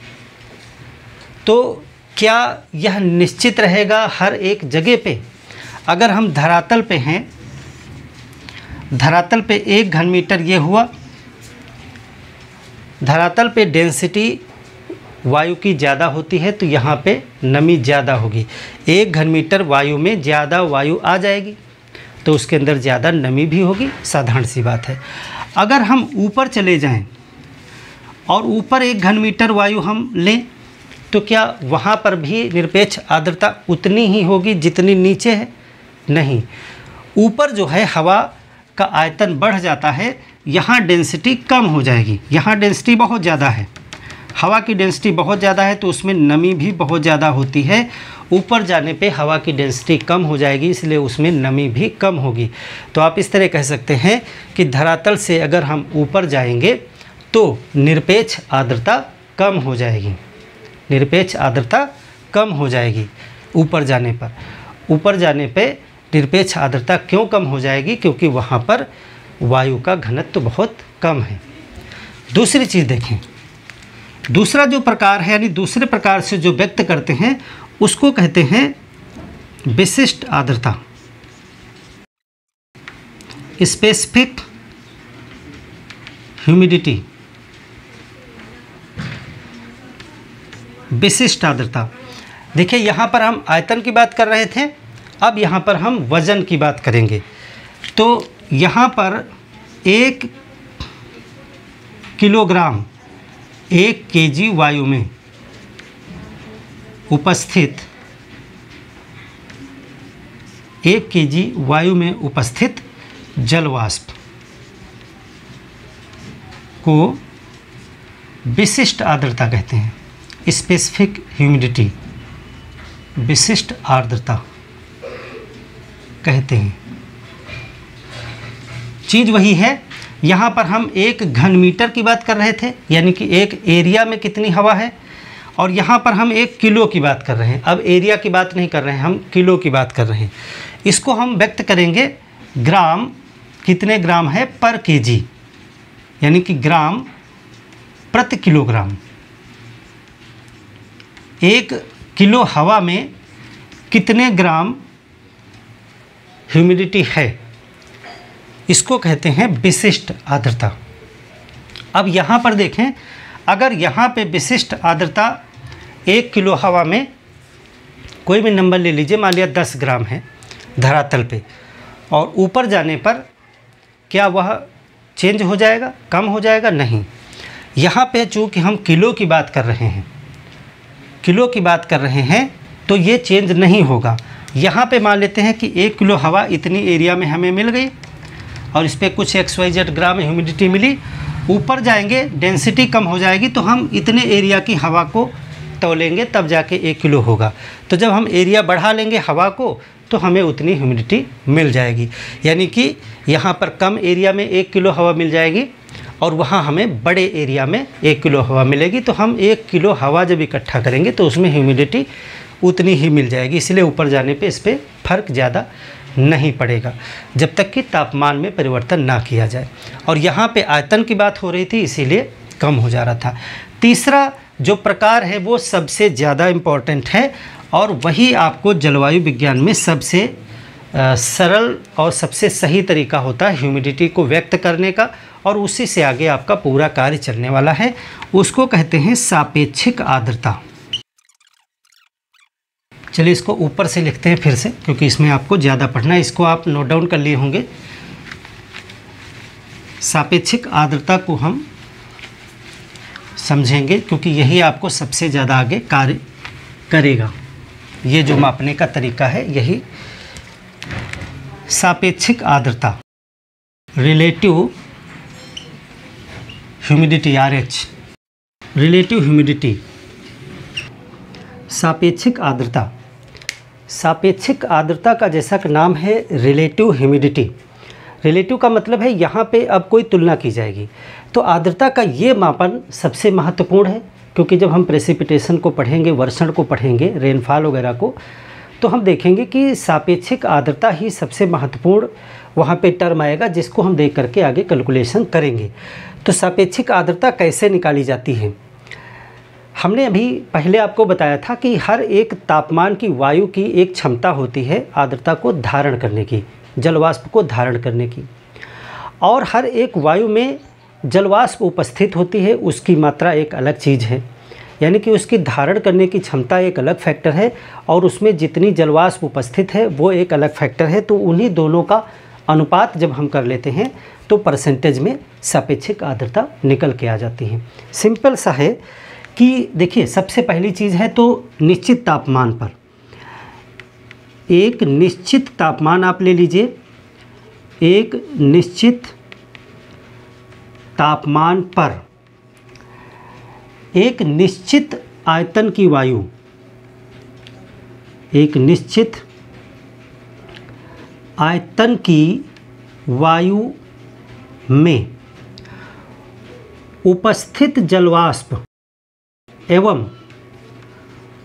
[SPEAKER 1] तो क्या यह निश्चित रहेगा हर एक जगह पे? अगर हम धरातल पे हैं, धरातल पे 1 घन मीटर ये हुआ, धरातल पे डेंसिटी वायु की ज़्यादा होती है तो यहाँ पे नमी ज़्यादा होगी। 1 घन मीटर वायु में ज़्यादा वायु आ जाएगी तो उसके अंदर ज़्यादा नमी भी होगी, साधारण सी बात है। अगर हम ऊपर चले जाएं और ऊपर 1 घन मीटर वायु हम लें तो क्या वहाँ पर भी निरपेक्ष आर्द्रता उतनी ही होगी जितनी नीचे है? नहीं, ऊपर जो है हवा का आयतन बढ़ जाता है, यहाँ डेंसिटी कम हो जाएगी। यहाँ डेंसिटी बहुत ज़्यादा है, हवा की डेंसिटी बहुत ज़्यादा है तो उसमें नमी भी बहुत ज़्यादा होती है। ऊपर जाने पे हवा की डेंसिटी कम हो जाएगी, इसलिए उसमें नमी भी कम होगी। तो आप इस तरह कह सकते हैं कि धरातल से अगर हम ऊपर जाएंगे तो निरपेक्ष आर्द्रता कम हो जाएगी, निरपेक्ष आर्द्रता कम हो जाएगी ऊपर जाने पर। ऊपर जाने पे निरपेक्ष आर्द्रता क्यों कम हो जाएगी? क्योंकि वहाँ पर वायु का घनत्व बहुत कम है। दूसरी चीज़ देखें, दूसरा जो प्रकार है यानी दूसरे प्रकार से जो व्यक्त करते हैं उसको कहते हैं विशिष्ट आर्द्रता, स्पेसिफिक ह्यूमिडिटी। विशिष्ट आर्द्रता, देखिए यहाँ पर हम आयतन की बात कर रहे थे, अब यहाँ पर हम वज़न की बात करेंगे। तो यहाँ पर 1 किलोग्राम 1 केजी वायु में उपस्थित 1 केजी वायु में उपस्थित जल वाष्प को विशिष्ट आर्द्रता कहते हैं, स्पेसिफिक ह्यूमिडिटी, विशिष्ट आर्द्रता कहते हैं। चीज़ वही है, यहाँ पर हम 1 घन मीटर की बात कर रहे थे यानी कि एक एरिया में कितनी हवा है, और यहाँ पर हम 1 किलो की बात कर रहे हैं। अब एरिया की बात नहीं कर रहे हैं, हम किलो की बात कर रहे हैं। इसको हम व्यक्त करेंगे ग्राम, कितने ग्राम है पर केजी, यानी कि ग्राम प्रति किलोग्राम। 1 किलो हवा में कितने ग्राम ह्यूमिडिटी है, इसको कहते हैं विशिष्ट आर्द्रता। अब यहाँ पर देखें, अगर यहाँ पे विशिष्ट आर्द्रता 1 किलो हवा में कोई भी नंबर ले लीजिए, मान लिया 10 ग्राम है धरातल पे, और ऊपर जाने पर क्या वह चेंज हो जाएगा, कम हो जाएगा? नहीं। यहाँ पे चूँकि हम किलो की बात कर रहे हैं, किलो की बात कर रहे हैं तो ये चेंज नहीं होगा। यहाँ पे मान लेते हैं कि 1 किलो हवा इतनी एरिया में हमें मिल गई और इस पर कुछ XYZ ग्राम ह्यूमिडिटी मिली। ऊपर जाएंगे डेंसिटी कम हो जाएगी तो हम इतने एरिया की हवा को तोलेंगे तब जाके 1 किलो होगा। तो जब हम एरिया बढ़ा लेंगे हवा को तो हमें उतनी ह्यूमिडिटी मिल जाएगी, यानी कि यहाँ पर कम एरिया में 1 किलो हवा मिल जाएगी और वहाँ हमें बड़े एरिया में 1 किलो हवा मिलेगी। तो हम 1 किलो हवा जब इकट्ठा करेंगे तो उसमें ह्यूमिडिटी उतनी ही मिल जाएगी, इसलिए ऊपर जाने पे इस पर फर्क ज़्यादा नहीं पड़ेगा जब तक कि तापमान में परिवर्तन ना किया जाए। और यहाँ पे आयतन की बात हो रही थी, इसीलिए कम हो जा रहा था। तीसरा जो प्रकार है वो सबसे ज़्यादा इम्पॉर्टेंट है और वही आपको जलवायु विज्ञान में सबसे सरल और सबसे सही तरीका होता है ह्यूमिडिटी को व्यक्त करने का, और उसी से आगे आपका पूरा कार्य चलने वाला है। उसको कहते हैं सापेक्षिक आर्द्रता। चलिए इसको ऊपर से लिखते हैं फिर से, क्योंकि इसमें आपको ज़्यादा पढ़ना है। इसको आप नोट डाउन कर लिए होंगे। सापेक्षिक आर्द्रता को हम समझेंगे क्योंकि यही आपको सबसे ज़्यादा आगे कार्य करेगा। ये जो मापने का तरीका है यही सापेक्षिक आर्द्रता, relative humidity RH, relative humidity, सापेक्षिक आर्द्रता। सापेक्षिक आर्द्रता का जैसा कि नाम है रिलेटिव ह्यूमिडिटी। रिलेटिव का मतलब है यहाँ पे अब कोई तुलना की जाएगी। तो आर्द्रता का ये मापन सबसे महत्वपूर्ण है, क्योंकि जब हम प्रेसिपिटेशन को पढ़ेंगे, वर्षण को पढ़ेंगे, रेनफॉल वगैरह को, तो हम देखेंगे कि सापेक्षिक आर्द्रता ही सबसे महत्वपूर्ण वहाँ पे टर्म आएगा, जिसको हम देख करके आगे कैलकुलेशन करेंगे। तो सापेक्षिक आर्द्रता कैसे निकाली जाती है? हमने अभी पहले आपको बताया था कि हर एक तापमान की वायु की एक क्षमता होती है आर्द्रता को धारण करने की, जलवाष्प को धारण करने की, और हर एक वायु में जलवाष्प उपस्थित होती है, उसकी मात्रा एक अलग चीज़ है, यानी कि उसकी धारण करने की क्षमता एक अलग फैक्टर है, और उसमें जितनी जलवाष्प उपस्थित है वो एक अलग फैक्टर है। तो उन्हीं दोनों का अनुपात जब हम कर लेते हैं तो परसेंटेज में सापेक्षिक आर्द्रता निकल के आ जाती है। सिंपल सा है कि देखिए, सबसे पहली चीज़ है तो निश्चित तापमान पर, एक निश्चित तापमान आप ले लीजिए, एक निश्चित तापमान पर एक निश्चित आयतन की वायु, एक निश्चित आयतन की वायु में उपस्थित जलवाष्प एवं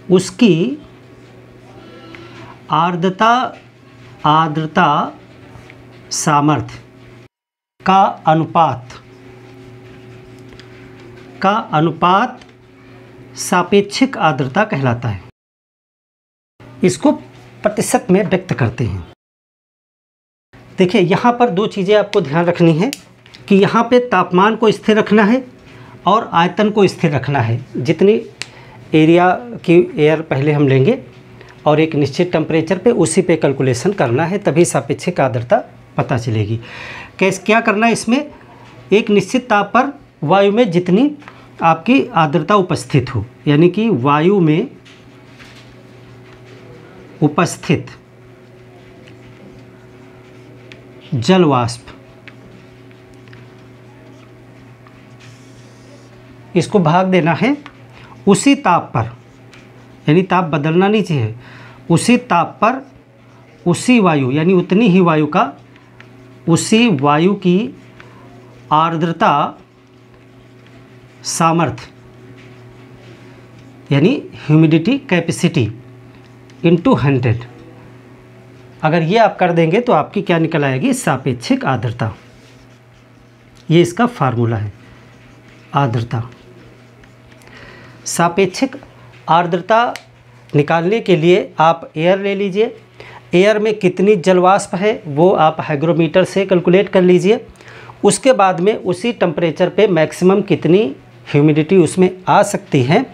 [SPEAKER 1] उसकी आर्द्रता सामर्थ्य का अनुपात सापेक्षिक आर्द्रता कहलाता है। इसको प्रतिशत में व्यक्त करते हैं। देखिए, यहाँ पर दो चीज़ें आपको ध्यान रखनी है कि यहाँ पे तापमान को स्थिर रखना है और आयतन को स्थिर रखना है। जितनी एरिया की एयर पहले हम लेंगे और एक निश्चित टेम्परेचर पे उसी पे कैलकुलेशन करना है, तभी सापेक्षिक आर्द्रता पता चलेगी। क्या करना है इसमें? एक निश्चित ताप पर वायु में जितनी आपकी आर्द्रता उपस्थित हो, यानी कि वायु में उपस्थित जलवाष्प, इसको भाग देना है उसी ताप पर, यानी ताप बदलना नहीं चाहिए, उसी ताप पर उसी वायु, यानी उतनी ही वायु का, उसी वायु की आर्द्रता सामर्थ्य, यानी ह्यूमिडिटी कैपेसिटी इंटू 100। अगर ये आप कर देंगे तो आपकी क्या निकल आएगी? सापेक्षिक आर्द्रता। ये इसका फार्मूला है, आर्द्रता। सापेक्षिक आर्द्रता निकालने के लिए आप एयर ले लीजिए। एयर में कितनी जलवाष्प है वो आप हाइग्रोमीटर से कैलकुलेट कर लीजिए। उसके बाद में उसी टेम्परेचर पे मैक्सिमम कितनी ह्यूमिडिटी उसमें आ सकती है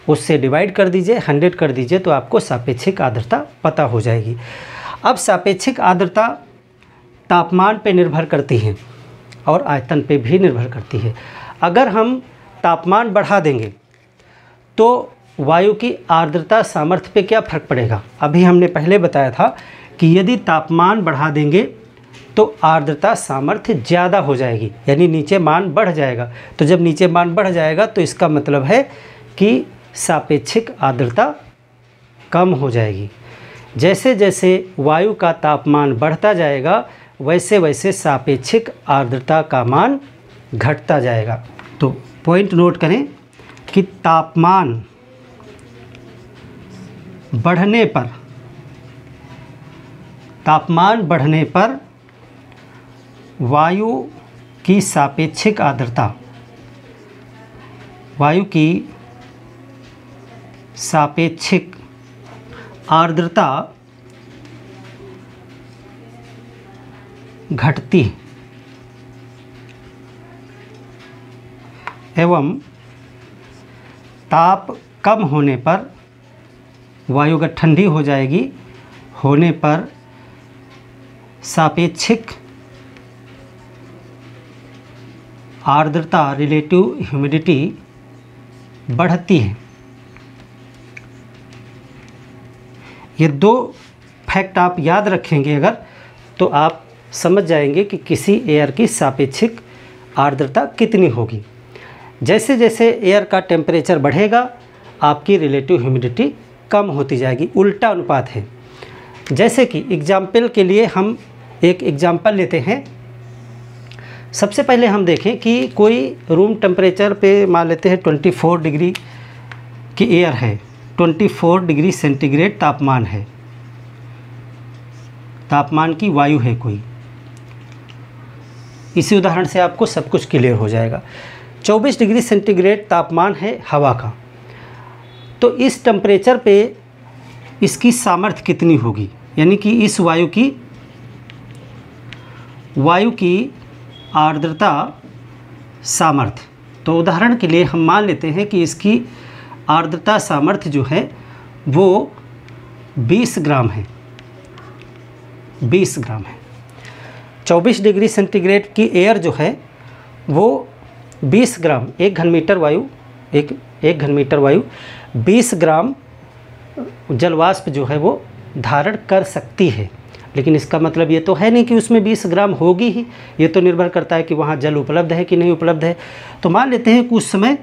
[SPEAKER 1] उससे डिवाइड कर दीजिए, 100 कर दीजिए, तो आपको सापेक्षिक आर्द्रता पता हो जाएगी। अब सापेक्षिक आर्द्रता तापमान पे निर्भर करती है और आयतन पे भी निर्भर करती है। अगर हम तापमान बढ़ा देंगे तो वायु की आर्द्रता सामर्थ्य पे क्या फ़र्क पड़ेगा? अभी हमने पहले बताया था कि यदि तापमान बढ़ा देंगे तो आर्द्रता सामर्थ्य ज़्यादा हो जाएगी, यानी नीचे मान बढ़ जाएगा। तो जब नीचे मान बढ़ जाएगा तो इसका मतलब है कि सापेक्षिक आर्द्रता कम हो जाएगी। जैसे जैसे वायु का तापमान बढ़ता जाएगा वैसे वैसे सापेक्षिक आर्द्रता का मान घटता जाएगा। तो पॉइंट नोट करें कि तापमान बढ़ने पर, तापमान बढ़ने पर वायु की सापेक्षिक आर्द्रता, वायु की सापेक्षिक आर्द्रता घटती एवं ताप कम होने पर, वायु अगर ठंडी हो जाएगी होने पर सापेक्षिक आर्द्रता रिलेटिव ह्यूमिडिटी बढ़ती है। ये दो फैक्ट आप याद रखेंगे अगर, तो आप समझ जाएंगे कि किसी एयर की सापेक्षिक आर्द्रता कितनी होगी। जैसे जैसे एयर का टेम्परेचर बढ़ेगा आपकी रिलेटिव ह्यूमिडिटी कम होती जाएगी, उल्टा अनुपात है। जैसे कि एग्जाम्पल के लिए हम एक एग्जाम्पल लेते हैं। सबसे पहले हम देखें कि कोई रूम टेम्परेचर पे मान लेते हैं 24 डिग्री की एयर है, 24 डिग्री सेंटीग्रेड तापमान है, तापमान की वायु है कोई। इसी उदाहरण से आपको सब कुछ क्लियर हो जाएगा। 24 डिग्री सेंटीग्रेड तापमान है हवा का, तो इस टेम्परेचर पे इसकी सामर्थ्य कितनी होगी, यानी कि इस वायु की आर्द्रता सामर्थ्य। तो उदाहरण के लिए हम मान लेते हैं कि इसकी आर्द्रता सामर्थ्य जो है वो 20 ग्राम है, 20 ग्राम है। 24 डिग्री सेंटीग्रेड की एयर जो है वो 20 ग्राम, एक घन मीटर वायु 20 ग्राम जलवाष्प जो है वो धारण कर सकती है। लेकिन इसका मतलब ये तो है नहीं कि उसमें 20 ग्राम होगी ही, ये तो निर्भर करता है कि वहाँ जल उपलब्ध है कि नहीं उपलब्ध है। तो मान लेते हैं कि उस समय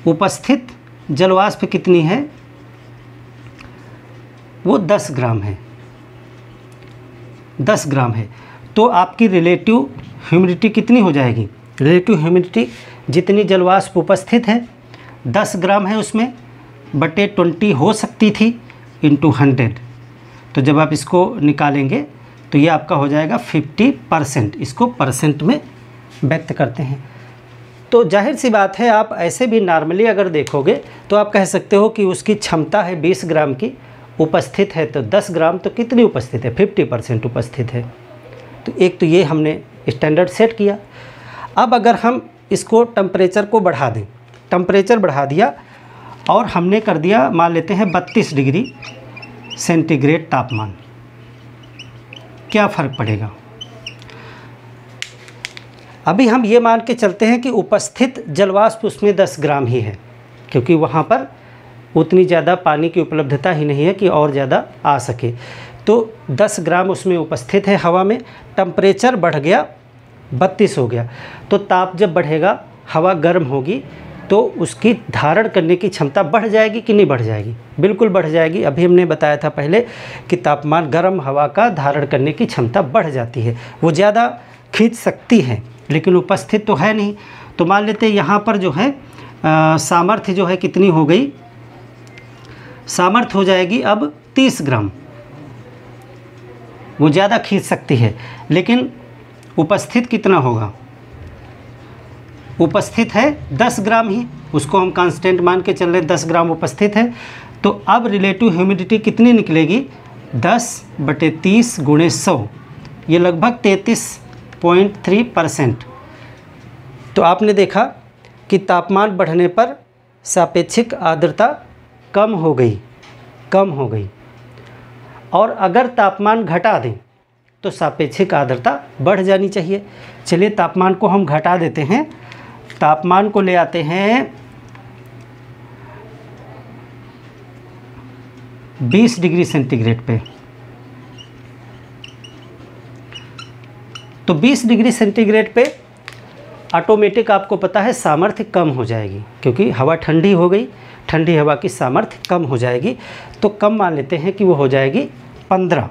[SPEAKER 1] उपस्थित जलवाष्प कितनी है, वो 10 ग्राम है, 10 ग्राम है। तो आपकी रिलेटिव ह्यूमिडिटी कितनी हो जाएगी, रिलेटिव ह्यूमिडिटी जितनी जलवाष्प उपस्थित है 10 ग्राम है उसमें बटे 20 हो सकती थी इंटू 100। तो जब आप इसको निकालेंगे तो ये आपका हो जाएगा 50%। इसको परसेंट में व्यक्त करते हैं। तो जाहिर सी बात है, आप ऐसे भी नॉर्मली अगर देखोगे तो आप कह सकते हो कि उसकी क्षमता है 20 ग्राम की, उपस्थित है तो 10 ग्राम, तो कितनी उपस्थित है, 50% उपस्थित है। तो एक तो ये हमने स्टैंडर्ड सेट किया। अब अगर हम इसको टेम्परेचर को बढ़ा दें, टेम्परेचर बढ़ा दिया और हमने कर दिया मान लेते हैं 32 डिग्री सेंटीग्रेड तापमान, क्या फ़र्क पड़ेगा। अभी हम ये मान के चलते हैं कि उपस्थित जलवाष्प उसमें 10 ग्राम ही है, क्योंकि वहाँ पर उतनी ज़्यादा पानी की उपलब्धता ही नहीं है कि और ज़्यादा आ सके। तो 10 ग्राम उसमें उपस्थित है हवा में, टेम्परेचर बढ़ गया 32 हो गया। तो ताप जब बढ़ेगा, हवा गर्म होगी, तो उसकी धारण करने की क्षमता बढ़ जाएगी कि नहीं बढ़ जाएगी, बिल्कुल बढ़ जाएगी। अभी हमने बताया था पहले कि तापमान गर्म हवा का धारण करने की क्षमता बढ़ जाती है, वो ज़्यादा खींच सकती है, लेकिन उपस्थित तो है नहीं। तो मान लेते हैं यहाँ पर जो है सामर्थ्य जो है कितनी हो गई, सामर्थ्य हो जाएगी अब 30 ग्राम, वो ज़्यादा खींच सकती है। लेकिन उपस्थित कितना होगा, उपस्थित है 10 ग्राम ही, उसको हम कांस्टेंट मान के चल रहे, 10 ग्राम उपस्थित है। तो अब रिलेटिव ह्यूमिडिटी कितनी निकलेगी, 10/30 × 100, ये लगभग 33.3%। तो आपने देखा कि तापमान बढ़ने पर सापेक्षिक आर्द्रता कम हो गई, और अगर तापमान घटा दें तो सापेक्षिक आर्द्रता बढ़ जानी चाहिए। चलिए तापमान को हम घटा देते हैं, तापमान को ले आते हैं 20 डिग्री सेंटीग्रेड पे। तो 20 डिग्री सेंटीग्रेड पे ऑटोमेटिक आपको पता है सामर्थ्य कम हो जाएगी, क्योंकि हवा ठंडी हो गई, ठंडी हवा की सामर्थ्य कम हो जाएगी। तो कम मान लेते हैं कि वो हो जाएगी 15।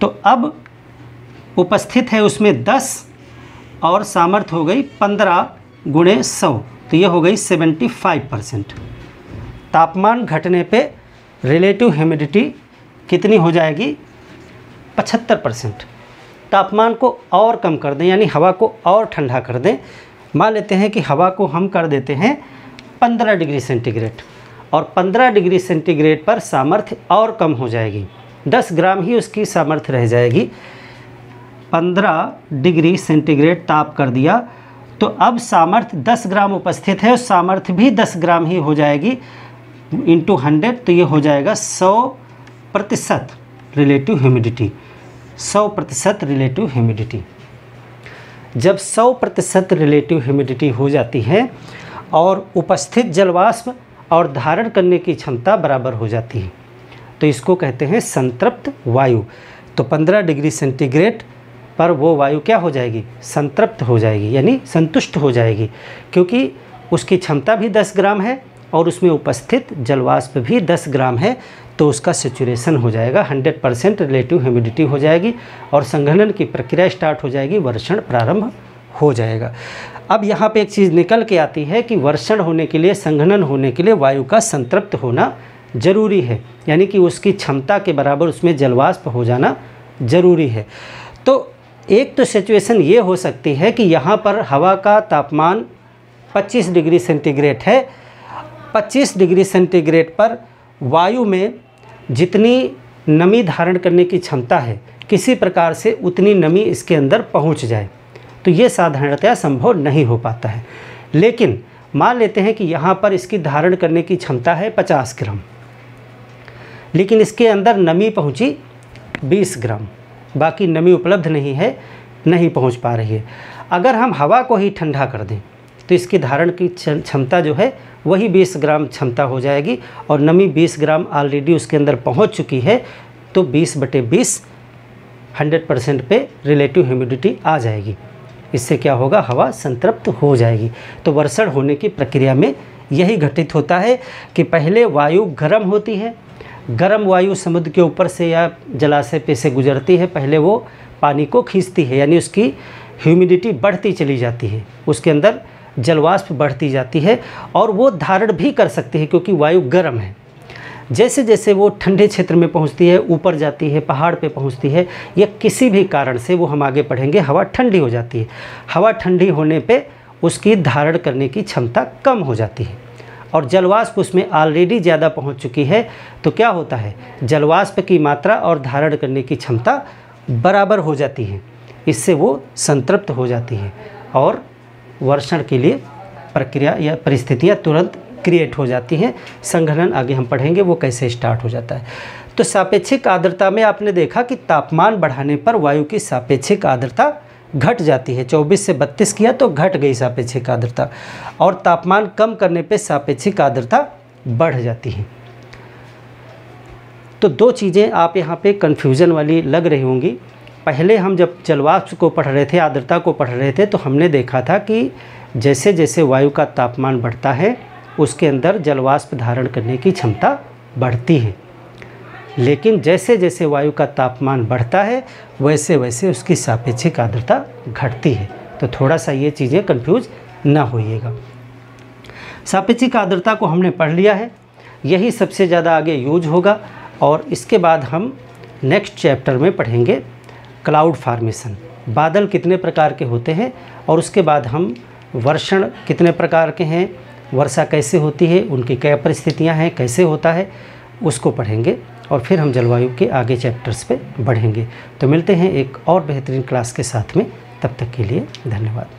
[SPEAKER 1] तो अब उपस्थित है उसमें 10 और सामर्थ्य हो गई 15 × 100, तो ये हो गई 75%। तापमान घटने पे रिलेटिव ह्यूमिडिटी कितनी हो जाएगी? 75%। तापमान को और कम कर दें, यानी हवा को और ठंडा कर दें। मान लेते हैं कि हवा को हम कर देते हैं 15 डिग्री सेंटीग्रेड, और 15 डिग्री सेंटीग्रेड पर सामर्थ्य और कम हो जाएगी, 10 ग्राम ही उसकी सामर्थ्य रह जाएगी। 15 डिग्री सेंटीग्रेड ताप कर दिया तो अब सामर्थ्य 10 ग्राम उपस्थित है, और सामर्थ्य भी 10 ग्राम ही हो जाएगी इंटू 100, तो ये हो जाएगा 100% रिलेटिव ह्यूमिडिटी। 100% relative humidity. जब 100% रिलेटिव ह्यूमिडिटी हो जाती है और उपस्थित जलवाष्प और धारण करने की क्षमता बराबर हो जाती है, तो इसको कहते हैं संतृप्त वायु। तो 15 डिग्री सेंटीग्रेड पर वो वायु क्या हो जाएगी? संतृप्त हो जाएगी, यानी संतुष्ट हो जाएगी, क्योंकि उसकी क्षमता भी 10 ग्राम है और उसमें उपस्थित जलवाष्प भी 10 ग्राम है, तो उसका सेचुरेशन हो जाएगा, 100% रिलेटिव ह्यूमिडिटी हो जाएगी और संघनन की प्रक्रिया स्टार्ट हो जाएगी, वर्षण प्रारंभ हो जाएगा। अब यहाँ पे एक चीज़ निकल के आती है कि वर्षण होने के लिए, संघनन होने के लिए वायु का संतृप्त होना ज़रूरी है, यानी कि उसकी क्षमता के बराबर उसमें जलवाष्प हो जाना ज़रूरी है। तो एक तो सिचुएशन ये हो सकती है कि यहाँ पर हवा का तापमान 25 डिग्री सेंटीग्रेड है। 25 डिग्री सेंटीग्रेड पर वायु में जितनी नमी धारण करने की क्षमता है, किसी प्रकार से उतनी नमी इसके अंदर पहुँच जाए, तो ये साधारणतया संभव नहीं हो पाता है। लेकिन मान लेते हैं कि यहाँ पर इसकी धारण करने की क्षमता है 50 ग्राम, लेकिन इसके अंदर नमी पहुँची 20 ग्राम, बाकी नमी उपलब्ध नहीं है, नहीं पहुँच पा रही है। अगर हम हवा को ही ठंडा कर दें तो इसकी धारण की क्षमता जो है वही 20 ग्राम क्षमता हो जाएगी, और नमी 20 ग्राम ऑलरेडी उसके अंदर पहुँच चुकी है, तो 20/20 100% पे रिलेटिव ह्यूमिडिटी आ जाएगी। इससे क्या होगा? हवा संतृप्त हो जाएगी। तो वर्षण होने की प्रक्रिया में यही घटित होता है कि पहले वायु गर्म होती है, गर्म वायु समुद्र के ऊपर से या जलाशय पे से गुजरती है, पहले वो पानी को खींचती है, यानी उसकी ह्यूमिडिटी बढ़ती चली जाती है, उसके अंदर जलवाष्प बढ़ती जाती है, और वो धारण भी कर सकती है क्योंकि वायु गर्म है। जैसे जैसे वो ठंडे क्षेत्र में पहुंचती है, ऊपर जाती है, पहाड़ पे पहुंचती है, या किसी भी कारण से, वो हम आगे पढ़ेंगे, हवा ठंडी हो जाती है। हवा ठंडी होने पे उसकी धारण करने की क्षमता कम हो जाती है, और जलवाष्प उसमें ऑलरेडी ज़्यादा पहुंच चुकी है, तो क्या होता है? जलवाष्प की मात्रा और धारण करने की क्षमता बराबर हो जाती है। इससे वो संतृप्त हो जाती है और वर्षण के लिए प्रक्रिया या परिस्थितियाँ तुरंत क्रिएट हो जाती हैं। संघनन आगे हम पढ़ेंगे वो कैसे स्टार्ट हो जाता है। तो सापेक्षिक आर्द्रता में आपने देखा कि तापमान बढ़ाने पर वायु की सापेक्षिक आर्द्रता घट जाती है। 24 से 32 किया तो घट गई सापेक्षिक आर्द्रता, और तापमान कम करने पे सापेक्षिक आर्द्रता बढ़ जाती है। तो दो चीज़ें आप यहाँ पे कन्फ्यूज़न वाली लग रही होंगी। पहले हम जब जलवाष्प को पढ़ रहे थे, आर्द्रता को पढ़ रहे थे, तो हमने देखा था कि जैसे जैसे वायु का तापमान बढ़ता है उसके अंदर जलवाष्प धारण करने की क्षमता बढ़ती है, लेकिन जैसे जैसे वायु का तापमान बढ़ता है वैसे वैसे उसकी सापेक्षिक आर्द्रता घटती है। तो थोड़ा सा ये चीज़ें कंफ्यूज ना होइएगा। सापेक्षिक आर्द्रता को हमने पढ़ लिया है, यही सबसे ज़्यादा आगे यूज होगा, और इसके बाद हम नेक्स्ट चैप्टर में पढ़ेंगे क्लाउड फॉर्मेशन, बादल कितने प्रकार के होते हैं, और उसके बाद हम वर्षण कितने प्रकार के हैं, वर्षा कैसे होती है, उनकी क्या परिस्थितियां हैं, कैसे होता है, उसको पढ़ेंगे, और फिर हम जलवायु के आगे चैप्टर्स पे बढ़ेंगे। तो मिलते हैं एक और बेहतरीन क्लास के साथ में, तब तक के लिए धन्यवाद।